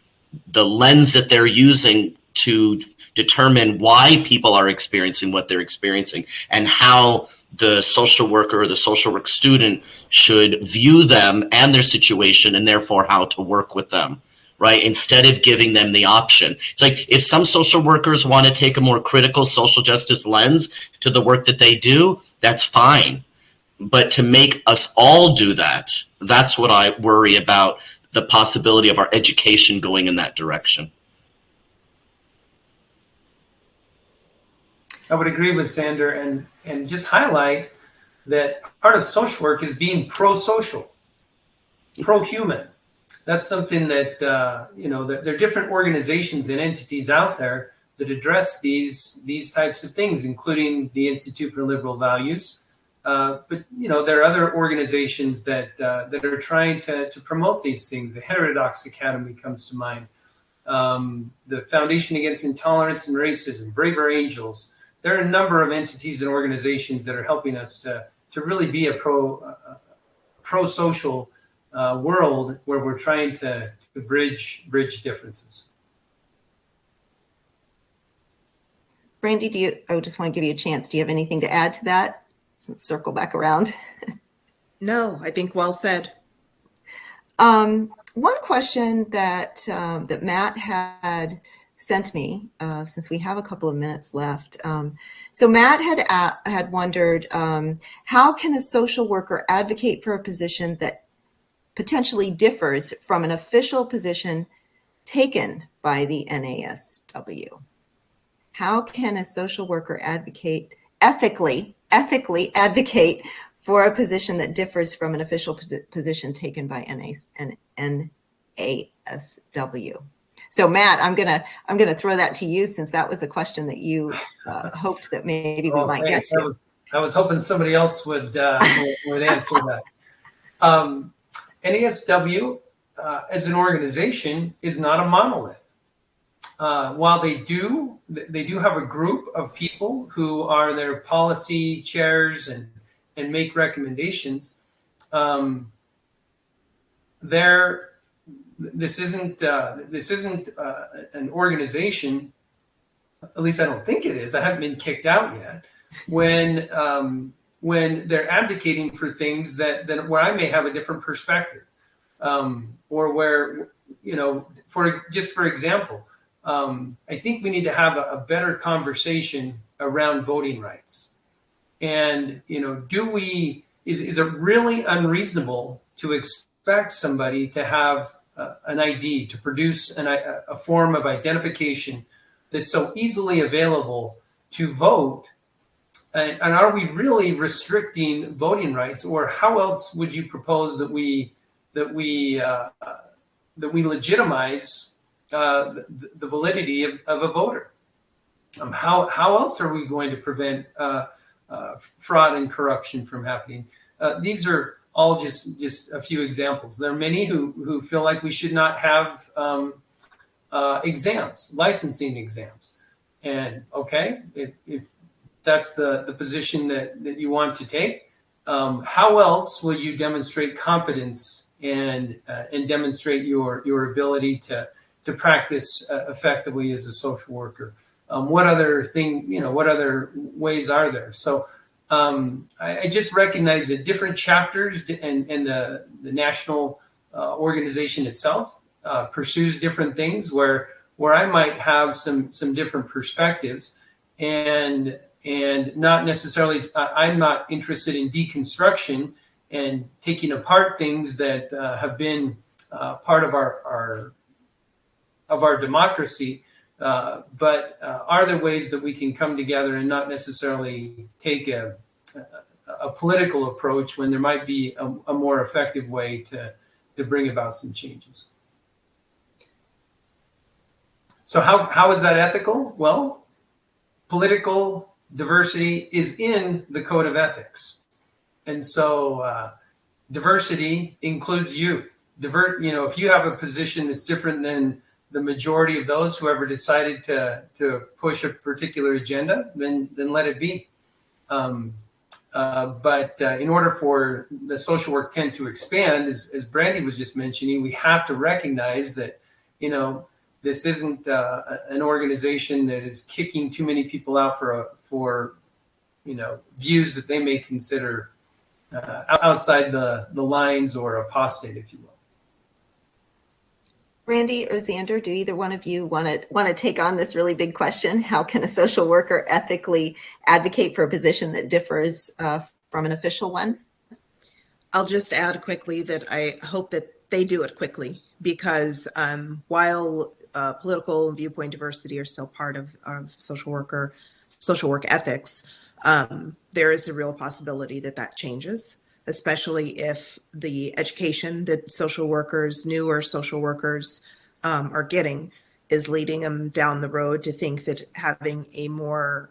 S3: the lens that they're using to determine why people are experiencing what they're experiencing, and how the social worker or the social work student should view them and their situation, and therefore how to work with them, right? Instead of giving them the option. It's like, if some social workers want to take a more critical social justice lens to the work that they do, that's fine. But to make us all do that, that's what I worry about, the possibility of our education going in that direction.
S4: I would agree with Sander, and just highlight that part of social work is being pro-social, pro-human. That's something that, that there are different organizations and entities out there that address these types of things, including the Institute for Liberal Values. But, there are other organizations that are trying to promote these things. The Heterodox Academy comes to mind. The Foundation Against Intolerance and Racism, Braver Angels. There are a number of entities and organizations that are helping us to really be a pro-social world where we're trying to bridge differences.
S1: Brandy, I just want to give you a chance. Do you have anything to add to that? Let's circle back around.
S2: No, I think well said.
S1: One question that Matt had sent me, since we have a couple of minutes left. So Matt had wondered, how can a social worker advocate for a position that potentially differs from an official position taken by the NASW? How can a social worker ethically advocate for a position that differs from an official position taken by NASW? So Matt, I'm gonna throw that to you, since that was a question that you hoped that maybe we might get to.
S4: I was hoping somebody else would answer that. NASW as an organization is not a monolith. While they do have a group of people who are their policy chairs and make recommendations, this isn't an organization, at least I don't think it is. I haven't been kicked out yet. When they're advocating for things that where I may have a different perspective, or where, for example, I think we need to have a better conversation around voting rights. And, is it really unreasonable to expect somebody to have an ID, to produce a form of identification that's so easily available to vote? And are we really restricting voting rights, or how else would you propose that we legitimize the validity of a voter? How else are we going to prevent fraud and corruption from happening? These are all just a few examples. There are many who feel like we should not have exams, licensing exams. And okay, if that's the position that you want to take, how else will you demonstrate competence and demonstrate your ability to practice effectively as a social worker? What other ways are there? So I just recognize that different chapters and the national organization itself pursues different things where I might have some different perspectives, and not necessarily, I'm not interested in deconstruction and taking apart things that have been part of our democracy, but are there ways that we can come together and not necessarily take a political approach when there might be a more effective way to bring about some changes? So how is that ethical? Well, political diversity is in the code of ethics. And so diversity includes you, if you have a position that's different than the majority of those who ever decided to push a particular agenda, then let it be. But in order for the social work tent to expand, as Brandy was just mentioning, we have to recognize that, this isn't an organization that is kicking too many people out for views that they may consider outside the lines or apostate, if you will.
S1: Randy or Xander, do either one of you want to take on this really big question? How can a social worker ethically advocate for a position that differs from an official one?
S2: I'll just add quickly that I hope that they do it quickly, because while political and viewpoint diversity are still part of social work ethics, there is a real possibility that changes, especially if the education that newer social workers are getting is leading them down the road to think that having a more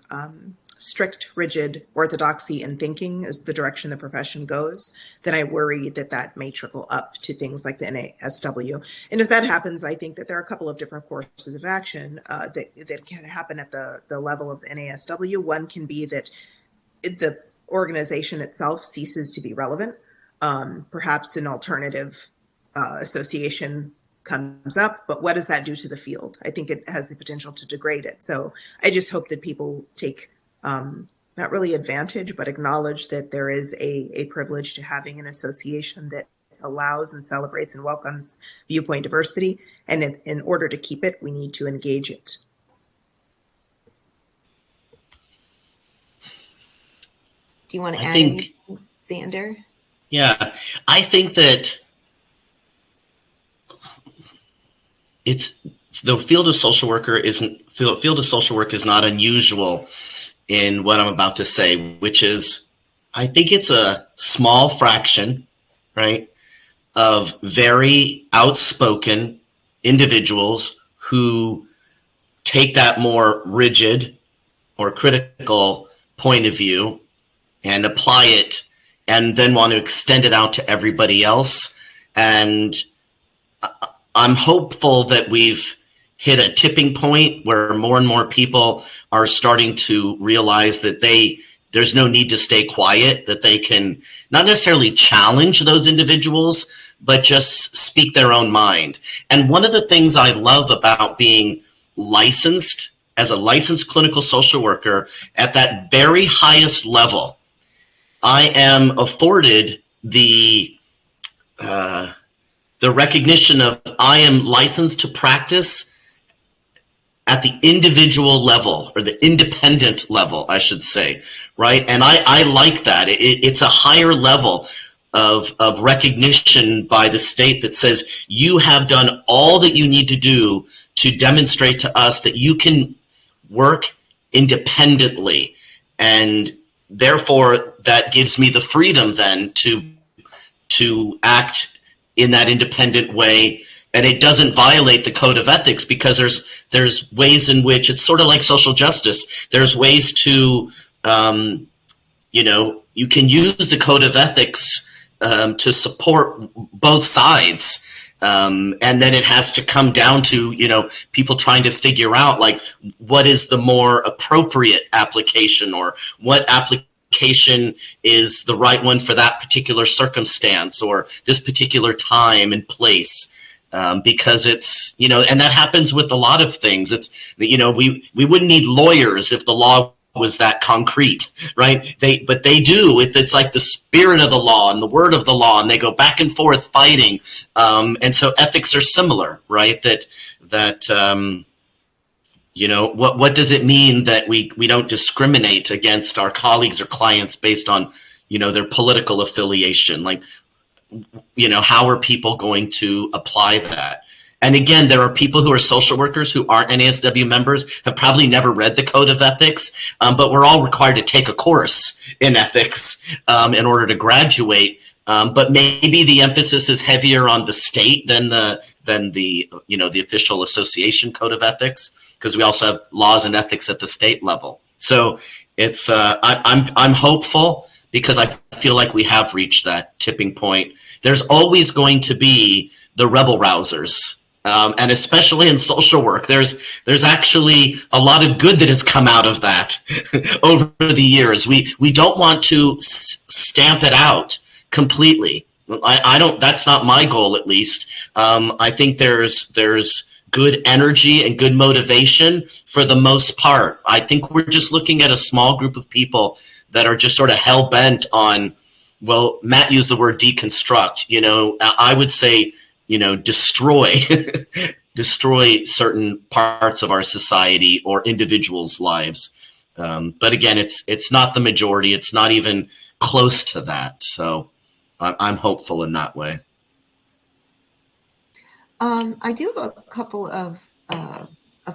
S2: strict, rigid orthodoxy in thinking is the direction the profession goes, then I worry that may trickle up to things like the NASW. And if that happens, I think that there are a couple of different courses of action that can happen at the level of the NASW. One can be that the organization itself ceases to be relevant. Perhaps an alternative association comes up, but what does that do to the field? I think it has the potential to degrade it. So I just hope that people take not really advantage, but acknowledge that there is a privilege to having an association that allows and celebrates and welcomes viewpoint diversity. And in order to keep it, we need to engage it.
S1: Do you want to add anything, Xander?
S3: Yeah, I think that the field of social work is not unusual in what I'm about to say, which is, I think it's a small fraction, right, of very outspoken individuals who take that more rigid or critical point of view and apply it and then want to extend it out to everybody else. And I'm hopeful that we've hit a tipping point where more and more people are starting to realize that there's no need to stay quiet, that they can not necessarily challenge those individuals, but just speak their own mind. And one of the things I love about being licensed as a licensed clinical social worker at that very highest level, I am afforded the recognition of I am licensed to practice at the individual level, or the independent level, I should say, right? And I like that. It's a higher level of recognition by the state that says you have done all that you need to do to demonstrate to us that you can work independently, and therefore that gives me the freedom then to act in that independent way. And it doesn't violate the code of ethics, because there's ways in which it's sort of like social justice. There's ways to, you can use the code of ethics to support both sides. And then it has to come down to, people trying to figure out, like, what is the more appropriate application, or what application is the right one for that particular circumstance or this particular time and place. Because it's, and that happens with a lot of things. It's, we wouldn't need lawyers if the law was that concrete, right? But they do. It's like the spirit of the law and the word of the law, and they go back and forth fighting. And so ethics are similar, right? That what does it mean that we don't discriminate against our colleagues or clients based on, their political affiliation? Like, how are people going to apply that? And again, there are people who are social workers who aren't NASW members, have probably never read the Code of Ethics, but we're all required to take a course in ethics in order to graduate. But maybe the emphasis is heavier on the state than the official association Code of Ethics, because we also have laws and ethics at the state level. So it's I'm hopeful, because I feel like we have reached that tipping point. There's always going to be the rebel rousers. And especially in social work, there's actually a lot of good that has come out of that over the years. We don't want to stamp it out completely. I don't. That's not my goal, at least. I think there's good energy and good motivation for the most part. I think we're just looking at a small group of people that are just sort of hell bent on. Well, Matt used the word deconstruct. I would say, destroy destroy certain parts of our society or individuals' lives. But again, it's not the majority. It's not even close to that. So I'm hopeful in that way.
S1: I do have a couple of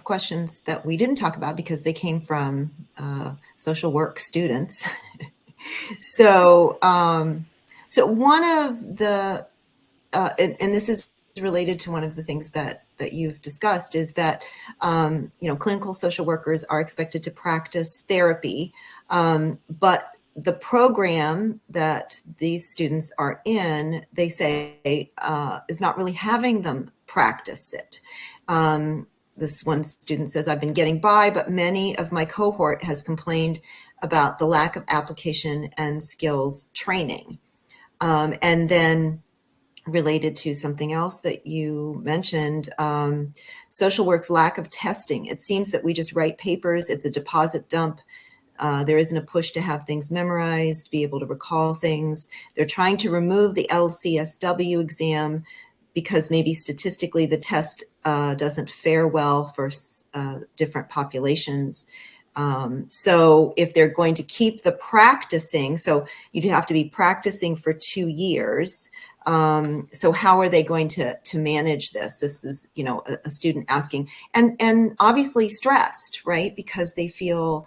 S1: questions that we didn't talk about because they came from social work students. So one of the and this is related to one of the things that you've discussed, is that clinical social workers are expected to practice therapy, but the program that these students are in, they say, is not really having them practice it. This one student says, I've been getting by, but many of my cohort has complained about the lack of application and skills training. And then related to something else that you mentioned, social work's lack of testing. It seems that we just write papers. It's a deposit dump. There isn't a push to have things memorized, be able to recall things. They're trying to remove the LCSW exam because maybe statistically the test doesn't fare well for different populations. So if they're going to keep the practicing, so you'd have to be practicing for 2 years. So how are they going to manage this? This is, a student asking, and obviously stressed, right? Because they feel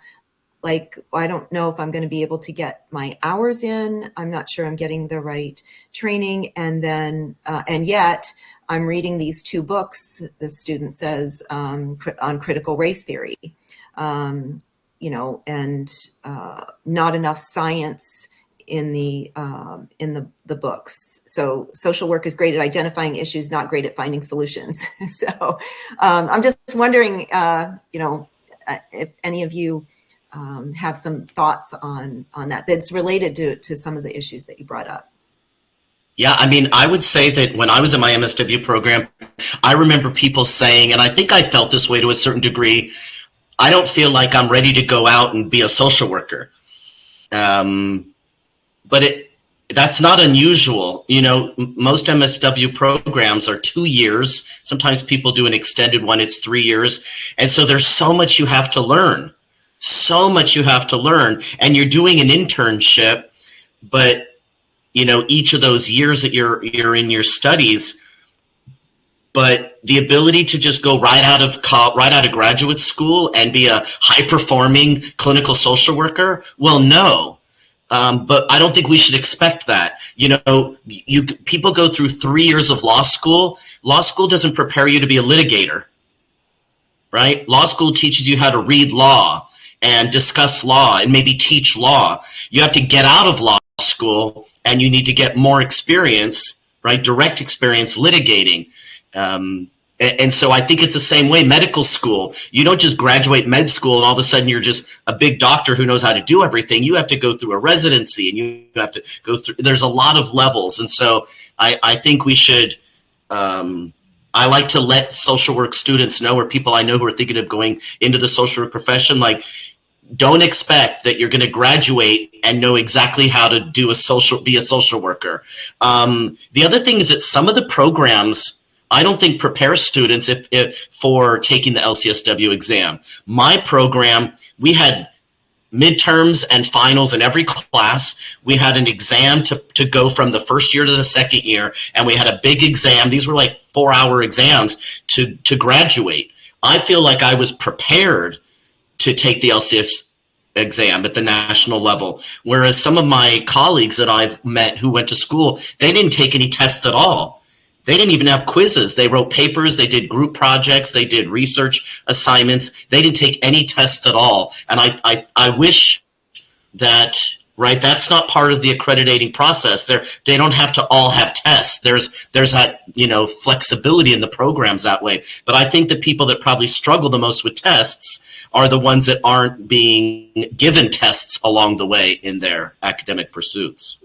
S1: like, I don't know if I'm going to be able to get my hours in. I'm not sure I'm getting the right training. And then, and yet I'm reading these 2 books, the student says, on critical race theory, and not enough science in the books. So social work is great at identifying issues, not great at finding solutions. So I'm just wondering, if any of you have some thoughts on that that's related to some of the issues that you brought up.
S3: Yeah, I mean, I would say that when I was in my MSW program, I remember people saying, and I think I felt this way to a certain degree, I don't feel like I'm ready to go out and be a social worker. But that's not unusual. Most MSW programs are 2 years. Sometimes people do an extended one, it's 3 years. And so there's so much you have to learn. And you're doing an internship, but each of those years that you're in your studies, but the ability to just go right out of graduate school and be a high performing clinical social worker, well, no. But I don't think we should expect that. People go through 3 years of law school. Law school doesn't prepare you to be a litigator, right? Law school teaches you how to read law and discuss law and maybe teach law. You have to get out of law school and you need to get more experience, right? Direct experience litigating. And so I think it's the same way. Medical school, you don't just graduate med school and all of a sudden you're just a big doctor who knows how to do everything. You have to go through a residency and you have to go through, there's a lot of levels. And so I think we should, I like to let social work students know, or people I know who are thinking of going into the social work profession, like, don't expect that you're going to graduate and know exactly how to be a social worker. The other thing is that some of the programs, I don't think prepare students for taking the LCSW exam. My program, we had midterms and finals in every class. We had an exam to go from the first year to the second year, and we had a big exam. These were like 4-hour exams to graduate. I feel like I was prepared to take the LCS exam at the national level, whereas some of my colleagues that I've met who went to school, they didn't take any tests at all. They didn't even have quizzes. They wrote papers, they did group projects, they did research assignments. They didn't take any tests at all. And I wish that right? That's not part of the accrediting process. They don't have to all have tests. There's that, flexibility in the programs that way. But I think the people that probably struggle the most with tests are the ones that aren't being given tests along the way in their academic pursuits.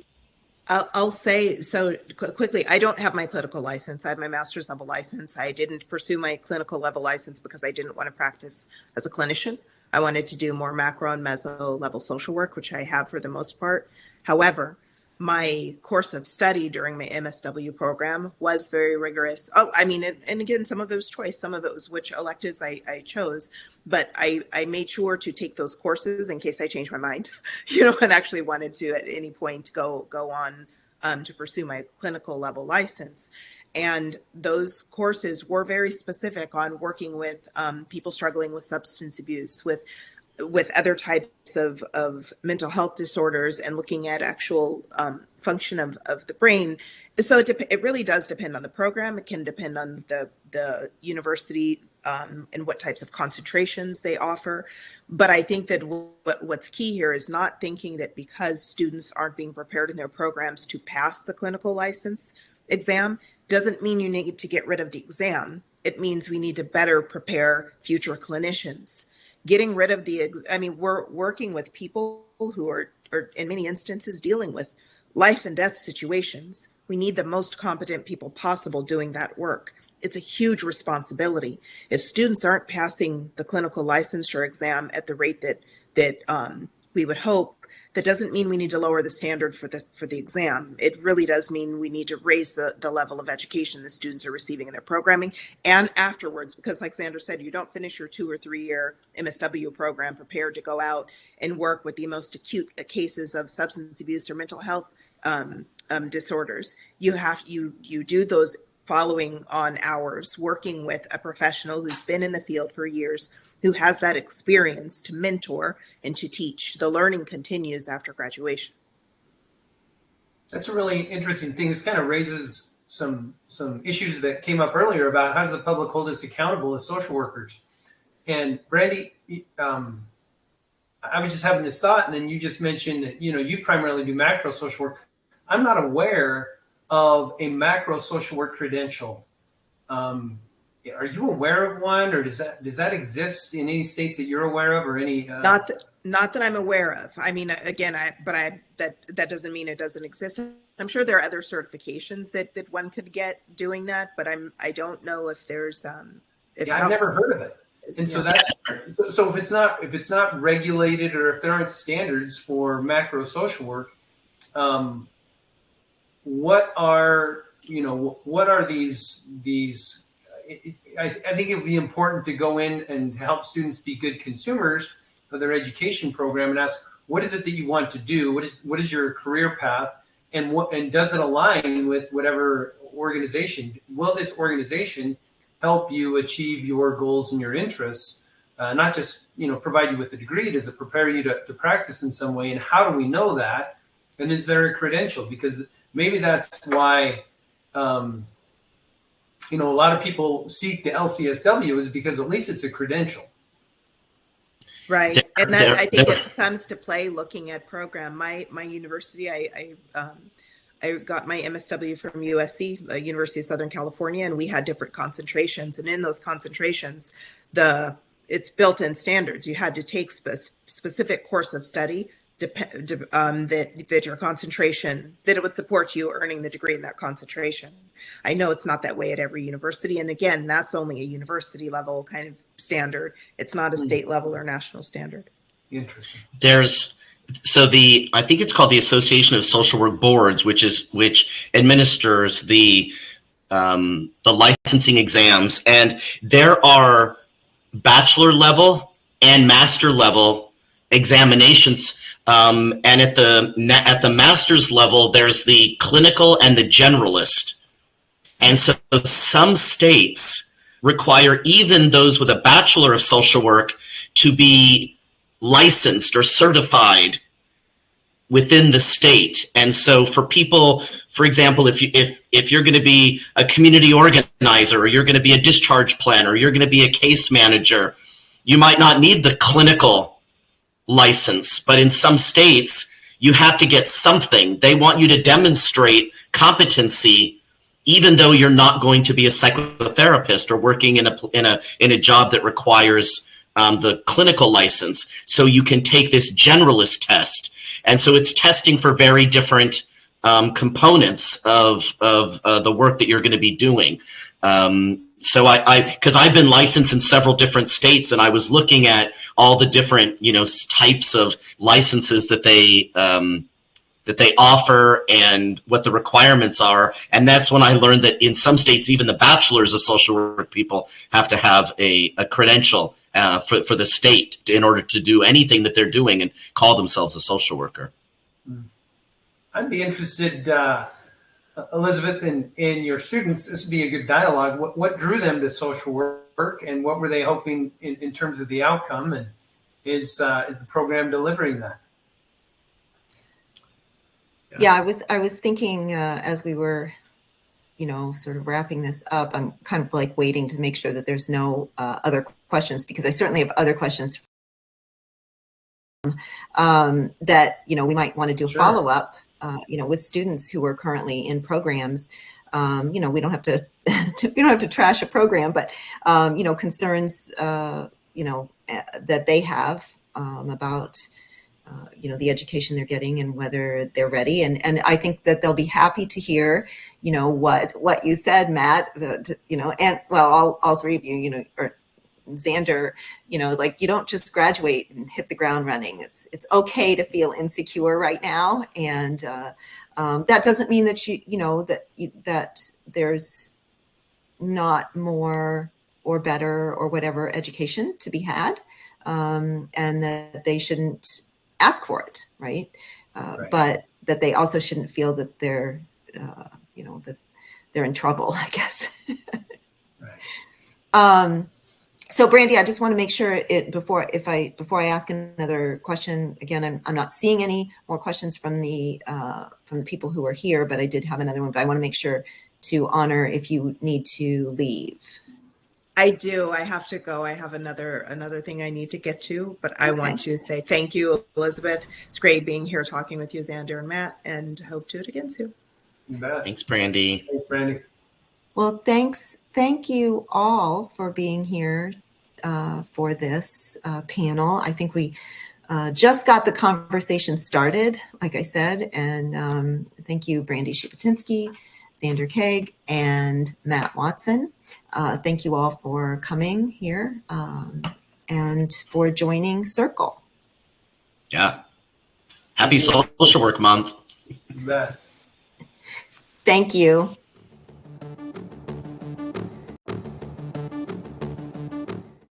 S2: I'll say so quickly. I don't have my clinical license. I have my master's level license. I didn't pursue my clinical level license because I didn't want to practice as a clinician. I wanted to do more macro and meso level social work, which I have for the most part. However, my course of study during my MSW program was very rigorous. And again, some of it was choice, some of it was which electives I chose, but I made sure to take those courses in case I changed my mind, and actually wanted to at any point go on to pursue my clinical level license. And those courses were very specific on working with people struggling with substance abuse, with other types of mental health disorders, and looking at actual function of the brain. So it really does depend on the program. It can depend on the university and what types of concentrations they offer. But I think that what's key here is not thinking that because students aren't being prepared in their programs to pass the clinical license exam, doesn't mean you need to get rid of the exam. It means we need to better prepare future clinicians. Getting rid of we're working with people who are in many instances dealing with life and death situations. We need the most competent people possible doing that work. It's a huge responsibility. If students aren't passing the clinical licensure exam at the rate that we would hope, that doesn't mean we need to lower the standard for the exam. It really does mean we need to raise the level of education the students are receiving in their programming and afterwards, because like Xander said, you don't finish your 2 or 3 year MSW program prepared to go out and work with the most acute cases of substance abuse or mental health disorders. You do those following on hours, working with a professional who's been in the field for years, who has that experience to mentor and to teach. The learning continues after graduation.
S4: That's a really interesting thing. This kind of raises some issues that came up earlier about how does the public hold us accountable as social workers? And Brandy, I was just having this thought, and then you just mentioned that, you primarily do macro social work. I'm not aware of a macro social work credential. Are you aware of one, or does that exist in any states that you're aware of, or any?
S2: Not that I'm aware of. I mean, again, that doesn't mean it doesn't exist. I'm sure there are other certifications that one could get doing that, but I don't know if there's.
S4: I've never heard of it, and so if it's not regulated, or if there aren't standards for macro social work, what are these? I think it would be important to go in and help students be good consumers of their education program and ask, what is it that you want to do? What is your career path? And does it align with whatever organization? Will this organization help you achieve your goals and your interests? Not just, provide you with a degree. Does it prepare you to practice in some way? And how do we know that? And is there a credential? Because maybe that's why, a lot of people seek the LCSW is because at least it's a credential.
S2: Right. And that I think it comes to play looking at program. My university, I got my MSW from USC, the University of Southern California, and we had different concentrations. And in those concentrations, it's built-in standards. You had to take specific course of study that your concentration, that it would support you earning the degree in that concentration. I know it's not that way at every university. And again, that's only a university level kind of standard. It's not a state level or national standard.
S4: Interesting.
S3: I think it's called the Association of Social Work Boards, which administers the licensing exams. And there are bachelor level and master level examinations. And at the master's level, there's the clinical and the generalist. And so some states require even those with a bachelor of social work to be licensed or certified within the state. And so for people, for example, if you're going to be a community organizer, or you're going to be a discharge planner, or you're going to be a case manager, you might not need the clinical license, but in some states you have to get something. They want you to demonstrate competency, even though you're not going to be a psychotherapist or working in a job that requires the clinical license. So you can take this generalist test, and so it's testing for very different components of the work that you're going to be doing. So because I've been licensed in several different states, and I was looking at all the different, types of licenses that they offer and what the requirements are. And that's when I learned that in some states, even the bachelors of social work people have to have a credential for the state in order to do anything that they're doing and call themselves a social worker.
S4: I'd be interested, Elizabeth, in your students. This would be a good dialogue. What drew them to social work, and what were they hoping in terms of the outcome? And is the program delivering that?
S1: Yeah, I was thinking as we were, sort of wrapping this up, I'm kind of like waiting to make sure that there's no other questions, because I certainly have other questions that, we might want to do a follow-up, with students who are currently in programs. We don't have to, we don't have to trash a program, but, concerns, that they have about, the education they're getting and whether they're ready. And I think that they'll be happy to hear, what you said, Matt, and well, all three of you, or Xander, like, you don't just graduate and hit the ground running. It's okay to feel insecure right now. And that doesn't mean that that there's not more or better or whatever education to be had, and that they shouldn't ask for it, right?
S4: Right.
S1: But that they also shouldn't feel that they're, that they're in trouble, I guess.
S4: Right.
S1: So Brandy, I just want to make sure before I ask another question, again, I'm not seeing any more questions from the people who are here, but I did have another one, but I want to make sure to honor if you need to leave.
S2: I do. I have to go. I have another thing I need to get to, but I want to say thank you, Elizabeth. It's great being here talking with you, Xander and Matt, and hope to do it again soon.
S4: You bet.
S3: Thanks, Brandy.
S4: Thanks, Brandy.
S1: Well, thank you all for being here for this panel. I think we just got the conversation started, like I said, and thank you, Brandy Shupatinsky, Xander Keg, and Matt Watson. Thank you all for coming here and for joining Circle.
S3: Yeah. Happy Social Work Month.
S4: You bet.
S1: Thank you.